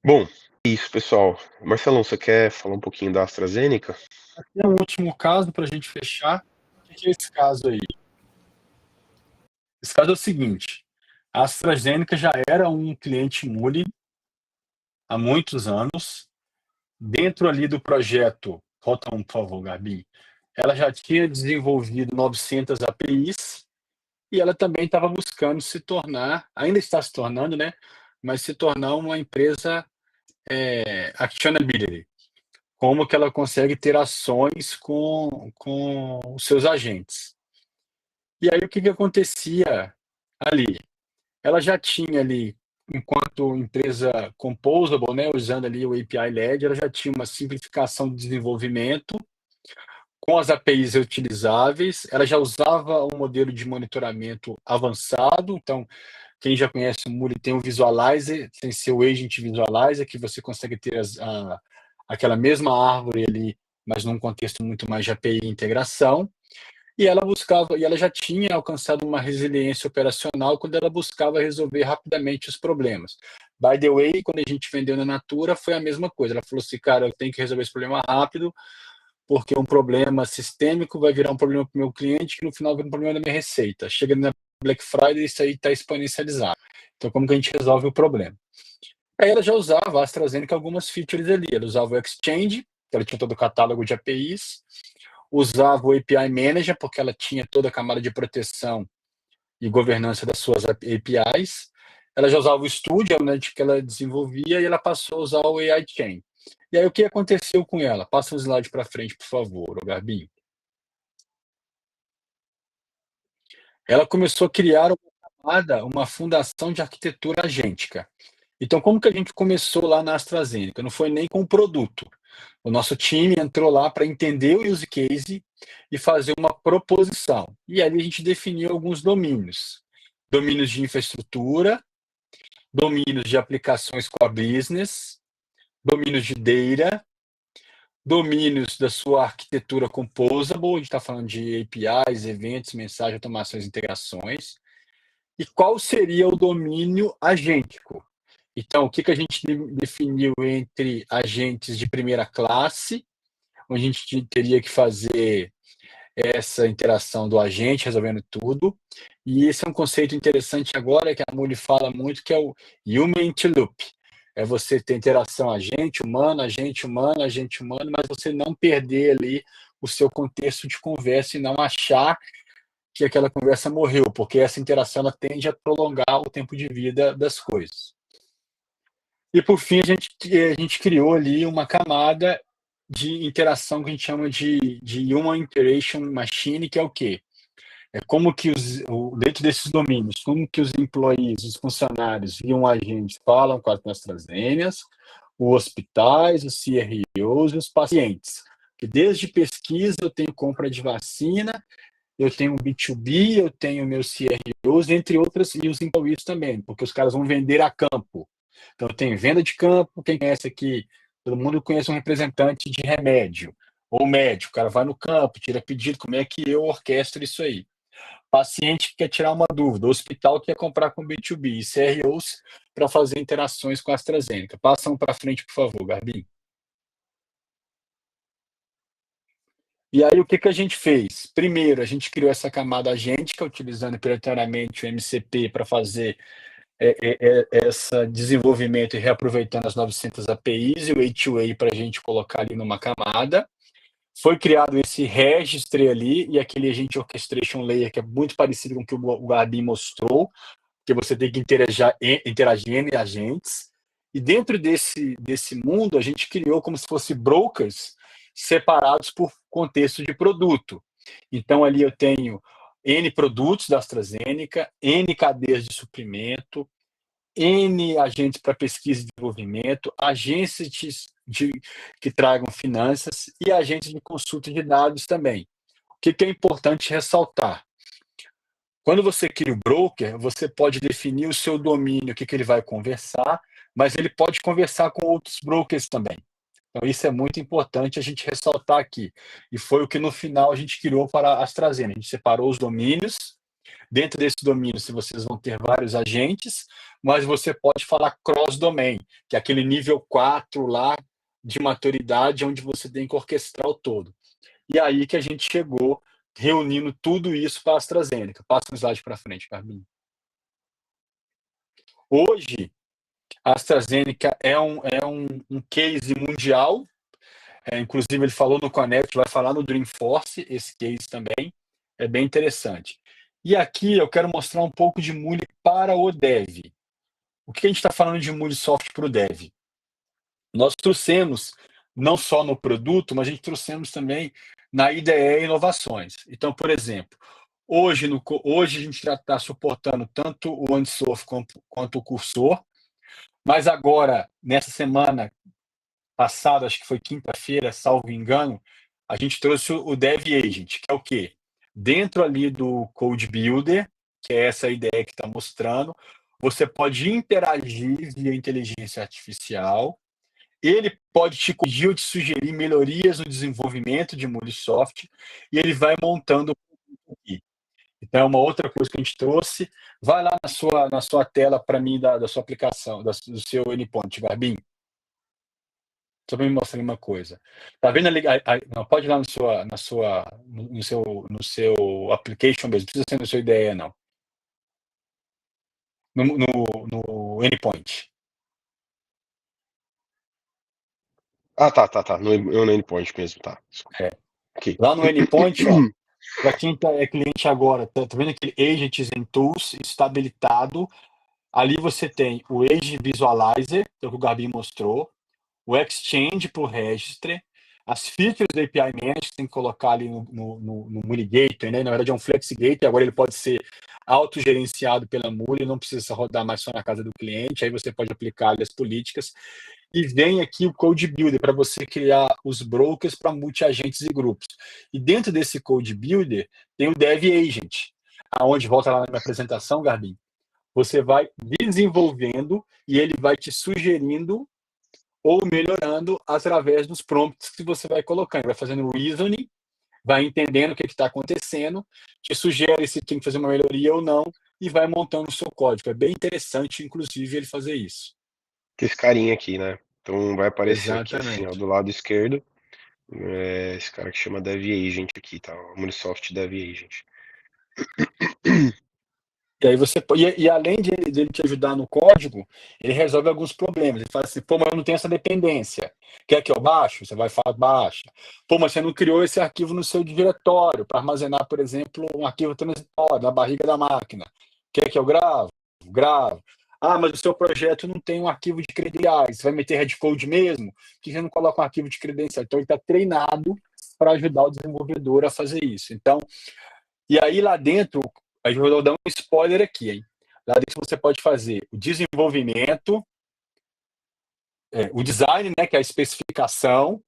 Bom, é isso, pessoal. Marcelão, você quer falar um pouquinho da AstraZeneca? Aqui é um último caso para a gente fechar. O que é esse caso aí? Esse caso é o seguinte: a AstraZeneca já era um cliente Muley há muitos anos. Dentro ali do projeto, volta por favor, Gabi, ela já tinha desenvolvido 900 APIs e ela também estava buscando se tornar, ainda está se tornando, né? Mas se tornar uma empresa actionability. Como que ela consegue ter ações com os seus agentes. E aí o que acontecia ali? Ela já tinha ali, enquanto empresa composable, né, usando ali o API LED, ela já tinha uma simplificação de desenvolvimento com as APIs utilizáveis, ela já usava um modelo de monitoramento avançado. Então, quem já conhece o Muley tem o Visualizer, tem seu Agent Visualizer, que você consegue ter aquela mesma árvore ali, mas num contexto muito mais de API e integração. E ela já tinha alcançado uma resiliência operacional quando ela buscava resolver rapidamente os problemas. By the way, quando a gente vendeu na Natura, foi a mesma coisa. Ela falou assim, cara, eu tenho que resolver esse problema rápido, porque um problema sistêmico vai virar um problema para o meu cliente, que no final vira um problema da minha receita. Chega na Black Friday, isso aí está exponencializado. Então, como que a gente resolve o problema? Aí ela já usava a AstraZeneca algumas features ali. Ela usava o Exchange, que ela tinha todo o catálogo de APIs, usava o API Manager, porque ela tinha toda a camada de proteção e governança das suas APIs. Ela já usava o Studio, né, que ela desenvolvia, e ela passou a usar o AI Chain. E aí o que aconteceu com ela? Passa um slide para frente, por favor, Garbinho. Ela começou a criar uma fundação de arquitetura agêntica. Então, como que a gente começou lá na AstraZeneca? Não foi nem com o produto. O nosso time entrou lá para entender o use case e fazer uma proposição. E ali a gente definiu alguns domínios. Domínios de infraestrutura, domínios de aplicações core business, domínios de data, domínios da sua arquitetura composable, a gente está falando de APIs, eventos, mensagens, automações, integrações. E qual seria o domínio agêntico? Então, o que a gente definiu entre agentes de primeira classe, onde a gente teria que fazer essa interação do agente resolvendo tudo. E esse é um conceito interessante agora, que a Muli fala muito, que é o Human to Loop. É você ter interação agente humano, mas você não perder ali o seu contexto de conversa e não achar que aquela conversa morreu, porque essa interação ela tende a prolongar o tempo de vida das coisas. E, por fim, a gente criou ali uma camada de interação que a gente chama de Human Interaction Machine, que é o quê? É como que, dentro desses domínios, como que os employees, os funcionários e um agente falam com as AstraZenecas, os hospitais, os CROs e os pacientes. Que desde pesquisa eu tenho compra de vacina, eu tenho B2B, eu tenho meus CROs, entre outras, e os employees também, porque os caras vão vender a campo. Então, tem venda de campo, quem conhece aqui, todo mundo conhece um representante de remédio, ou médico, o cara vai no campo, tira pedido, como é que eu orquestro isso aí? Paciente que quer tirar uma dúvida, hospital que quer comprar com B2B, e CROs para fazer interações com a AstraZeneca. Passam para frente, por favor, Garbim. E aí, o que a gente fez? Primeiro, a gente criou essa camada agêntica, utilizando prioritariamente o MCP para fazer esse desenvolvimento e reaproveitando as 900 APIs e o A2A para a gente colocar ali numa camada. Foi criado esse registry ali e aquele agent orchestration layer que é muito parecido com o que o Gabi mostrou, que você tem que interagir entre agentes. E dentro desse mundo, a gente criou como se fosse brokers separados por contexto de produto. Então, ali eu tenho N produtos da AstraZeneca, N cadeias de suprimento, N agentes para pesquisa e desenvolvimento, agências que tragam finanças e agentes de consulta de dados também. O que é importante ressaltar? Quando você cria o broker, você pode definir o seu domínio, o que ele vai conversar, mas ele pode conversar com outros brokers também. Então, isso é muito importante a gente ressaltar aqui. E foi o que, no final, a gente criou para a AstraZeneca. A gente separou os domínios. Dentro desse domínio, vocês vão ter vários agentes, mas você pode falar cross-domain, que é aquele nível 4 lá de maturidade, onde você tem que orquestrar o todo. E aí que a gente chegou, reunindo tudo isso para a AstraZeneca. Passa um slide para frente, Carminho. Hoje, a AstraZeneca é um case mundial. Inclusive, ele falou no Connect, vai falar no Dreamforce, esse case também. É bem interessante. E aqui eu quero mostrar um pouco de Muli para o Dev. O que a gente está falando de MuliSoft para o Dev? Nós trouxemos, não só no produto, mas a gente trouxemos também na IDE Inovações. Então, por exemplo, hoje a gente já está suportando tanto o OneSource quanto o Cursor, mas agora, nessa semana passada, acho que foi quinta-feira, salvo engano, a gente trouxe o Dev Agent, que é o quê? Dentro ali do Code Builder, que é essa ideia que está mostrando, você pode interagir via inteligência artificial, ele pode te corrigir ou te sugerir melhorias no desenvolvimento de MuliSoft, e ele vai montando aqui. Então, é uma outra coisa que a gente trouxe. Vai lá na sua tela para mim da sua aplicação, do seu endpoint, Garbim. Só para me mostrar uma coisa. Tá vendo ali? Não, pode ir lá no seu application mesmo, não precisa ser no seu IDE, não. No endpoint. Tá. No endpoint mesmo, tá. Okay. Lá no endpoint, ó, para quem é cliente agora, tá vendo aquele Agents and Tools está habilitado. Ali você tem o Agent Visualizer, que é o que o Gabi mostrou, o Exchange para o Registry, As features do API Manager você tem que colocar ali no Muli Gateway, né? Na verdade é um Flex Gateway, agora ele pode ser autogerenciado pela Muli, não precisa rodar mais só na casa do cliente, aí você pode aplicar ali as políticas. E vem aqui o Code Builder para você criar os brokers para multi-agentes e grupos. E dentro desse Code Builder tem o Dev Agent, aonde volta lá na minha apresentação, Garbim, você vai desenvolvendo e ele vai te sugerindo ou melhorando através dos prompts que você vai colocando. Vai fazendo reasoning, vai entendendo o que está acontecendo, te sugere se tem que fazer uma melhoria ou não, e vai montando o seu código. É bem interessante, inclusive, ele fazer isso. Que esse carinha aqui, né? Então vai aparecer aqui assim, ó, Exatamente. do lado esquerdo, esse cara que chama Dev Agent aqui, tá? O Microsoft Dev Agent. E aí você e além de ele te ajudar no código, ele resolve alguns problemas. Ele fala assim, pô, mas eu não tenho essa dependência. Quer que eu baixo? Você vai falar, baixa. Pô, mas você não criou esse arquivo no seu diretório para armazenar, por exemplo, um arquivo transitório na barriga da máquina. Quer que eu gravo? Gravo. Ah, mas o seu projeto não tem um arquivo de credenciais. Você vai meter headcode mesmo? Por que você não coloca um arquivo de credenciais? Então, ele está treinado para ajudar o desenvolvedor a fazer isso. Então, e aí lá dentro, eu vou dar um spoiler aqui, hein? Lá dentro você pode fazer o desenvolvimento, o design, né, que é a especificação,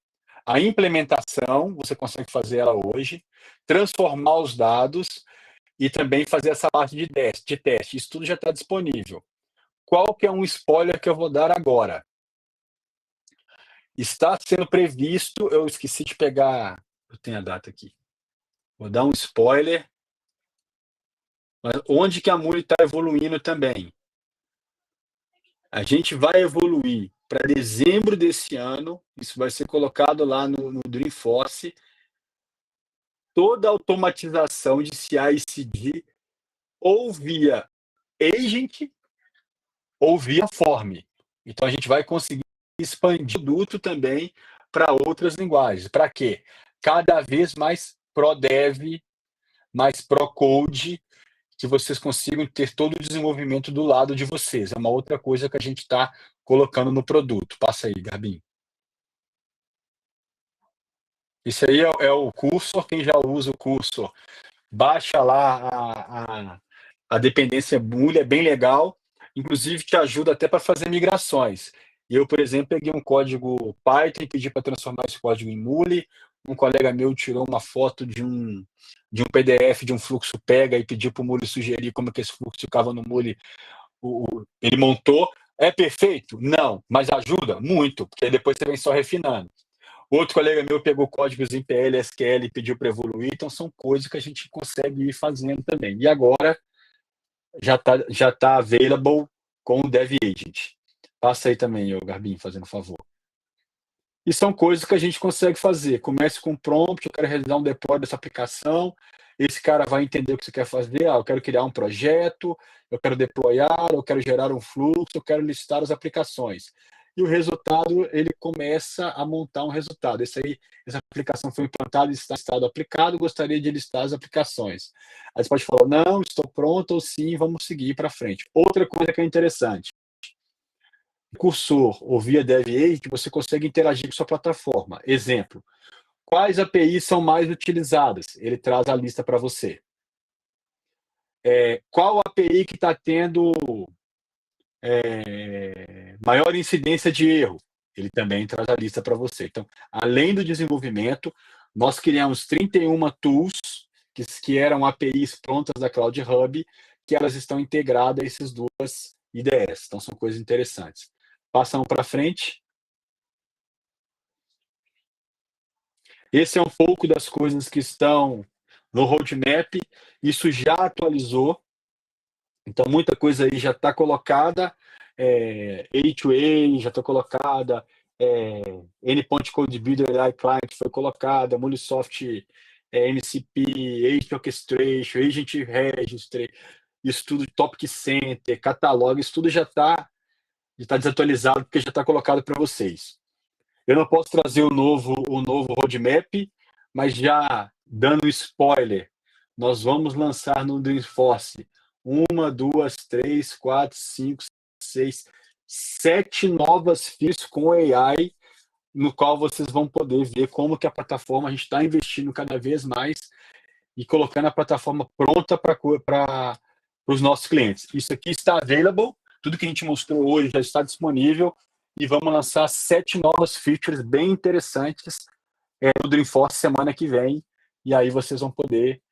a implementação, você consegue fazer ela hoje, transformar os dados e também fazer essa parte de teste. Isso tudo já está disponível. Qual que é um spoiler que eu vou dar agora? Está sendo previsto, eu esqueci de pegar, eu tenho a data aqui. Vou dar um spoiler. Mas onde que a Muli está evoluindo também? A gente vai evoluir para dezembro desse ano, isso vai ser colocado lá no Dreamforce, toda a automatização de CI/CD ou via agent ou via form. Então a gente vai conseguir expandir o produto também para outras linguagens. Para quê? Cada vez mais ProDev, mais ProCode, que vocês consigam ter todo o desenvolvimento do lado de vocês. É uma outra coisa que a gente está colocando no produto. Passa aí, Garbim. Isso aí é o cursor. Quem já usa o cursor, baixa lá a dependência Muli, é bem legal. Inclusive, te ajuda até para fazer migrações. Eu, por exemplo, peguei um código Python e pedi para transformar esse código em Muli. Um colega meu tirou uma foto de um PDF de um fluxo pega e pediu para o Muli sugerir como que esse fluxo ficava no Muli. Ele montou. É perfeito? Não, mas ajuda muito, porque depois você vem só refinando. Outro colega meu pegou códigos em PL, SQL e pediu para evoluir, então são coisas que a gente consegue ir fazendo também. E agora já tá available com o Dev Agent. Passa aí também, eu, Garbim, fazendo favor. E são coisas que a gente consegue fazer. Comece com um prompt, eu quero realizar um deploy dessa aplicação, esse cara vai entender o que você quer fazer, eu quero criar um projeto, eu quero deployar, eu quero gerar um fluxo, eu quero listar as aplicações. E o resultado, ele começa a montar um resultado. Essa aplicação foi implantada, está em estado aplicado, gostaria de listar as aplicações. Aí você pode falar, não, estou pronto, ou sim, vamos seguir para frente. Outra coisa que é interessante, cursor ou via DevAgent, você consegue interagir com sua plataforma. Exemplo, quais APIs são mais utilizadas? Ele traz a lista para você. Qual API que está tendo maior incidência de erro? Ele também traz a lista para você. Então, além do desenvolvimento, nós criamos 31 tools que eram APIs prontas da Cloud Hub, que elas estão integradas a essas duas IDEs. Então, são coisas interessantes. Passam para frente. Esse é um pouco das coisas que estão no roadmap. Isso já atualizou. Então, muita coisa aí já está colocada. A2A já está colocada. Endpoint Code Builder AI Client foi colocada. Mulisoft MCP, Agent Orchestration, Agent Registry, isso tudo, Topic Center, Catalog, isso tudo já está desatualizado, porque já está colocado para vocês. Eu não posso trazer o novo roadmap, mas já dando spoiler, nós vamos lançar no Dreamforce 1, 2, 3, 4, 5, 6, 7 novas features com AI no qual vocês vão poder ver como que a plataforma, a gente está investindo cada vez mais e colocando a plataforma pronta para os nossos clientes. Isso aqui está available, tudo que a gente mostrou hoje já está disponível e vamos lançar 7 novas features bem interessantes no Dreamforce semana que vem, e aí vocês vão poder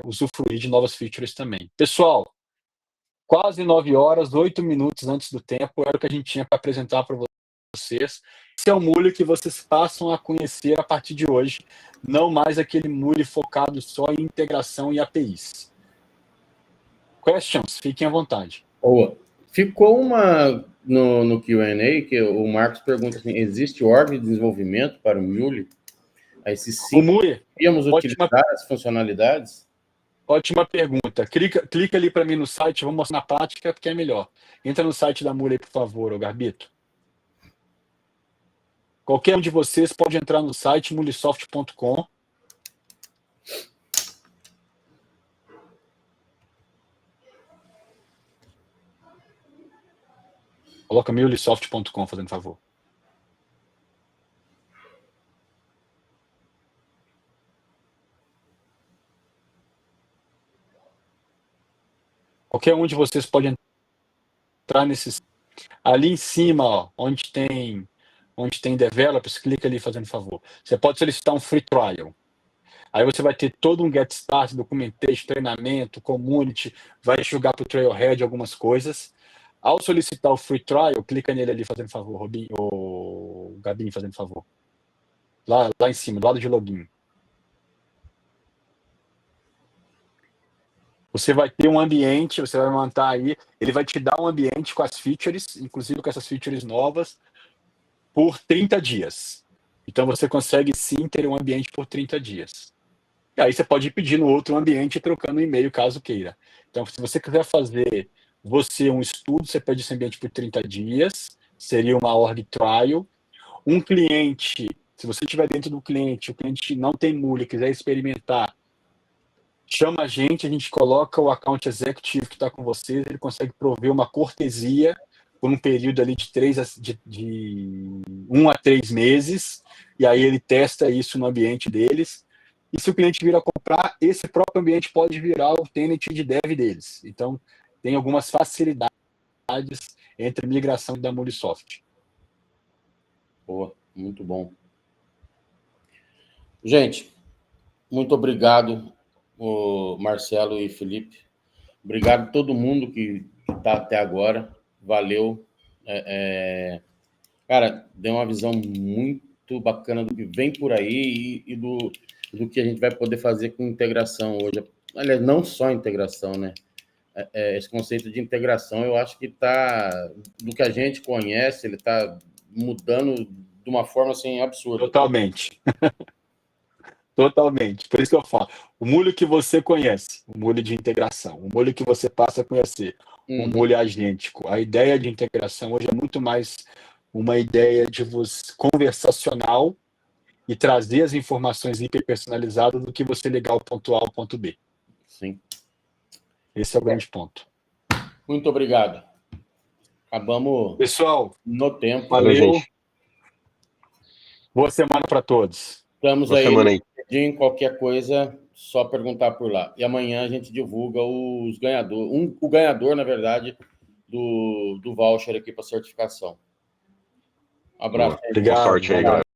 usufruir de novas features também. Pessoal, quase 9 horas, 8 minutos antes do tempo, era o que a gente tinha para apresentar para vocês. Esse é o Mule que vocês passam a conhecer a partir de hoje, não mais aquele Mule focado só em integração e APIs. Questions? Fiquem à vontade. Boa. Ficou uma no Q&A que o Marcos pergunta assim, existe org de desenvolvimento para o Mule? Aí se sim, podemos utilizar as funcionalidades? Ótima pergunta. Clica ali para mim no site, vou mostrar na prática porque é melhor. Entra no site da Mule, por favor, Garbito. Qualquer um de vocês pode entrar no site mulesoft.com. Coloca mulesoft.com, fazendo favor. Qualquer um de vocês pode entrar nesse... Ali em cima, ó, onde tem developers, clica ali, fazendo favor. Você pode solicitar um free trial. Aí você vai ter todo um get start, documentation, treinamento, community, vai jogar para o Trailhead algumas coisas. Ao solicitar o free trial, clica nele ali, fazendo favor, Robinho, ou Gabinho, fazendo favor. Lá em cima, do lado de login. Você vai ter um ambiente, você vai montar aí, ele vai te dar um ambiente com as features, inclusive com essas features novas, por 30 dias. Então você consegue sim ter um ambiente por 30 dias. E aí você pode ir pedindo outro ambiente e trocando e-mail, caso queira. Então, se você quiser fazer um estudo, você pede esse ambiente por 30 dias, seria uma org trial. Um cliente, se você estiver dentro do cliente, o cliente não tem Mule, quiser experimentar, chama a gente coloca o account executive que está com vocês, ele consegue prover uma cortesia por um período ali de 1 a 3 meses, e aí ele testa isso no ambiente deles. E se o cliente vir a comprar, esse próprio ambiente pode virar o tenant de dev deles. Então, tem algumas facilidades entre a migração da Mulesoft. Boa, muito bom. Gente, muito obrigado, Marcelo e Felipe. Obrigado a todo mundo que está até agora. Valeu. Cara, deu uma visão muito bacana do que vem por aí e do que a gente vai poder fazer com integração hoje. Aliás, não só integração, né? Esse conceito de integração, eu acho que está, do que a gente conhece, ele está mudando de uma forma assim absurda. Totalmente. Totalmente. Por isso que eu falo. O Mule que você conhece, o Mule de integração, o Mule que você passa a conhecer, o Mule agêntico. A ideia de integração hoje é muito mais uma ideia de você conversacional e trazer as informações hiperpersonalizadas do que você ligar o ponto A ao ponto B. Sim. Esse é o grande ponto. Muito obrigado. Acabamos, pessoal, no tempo. Valeu. Boa semana para todos. Estamos Boa aí semana no aí. LinkedIn, qualquer coisa, só perguntar por lá. E amanhã a gente divulga os ganhadores, o ganhador, na verdade, do voucher aqui para certificação. Um abraço. Boa sorte aí, galera.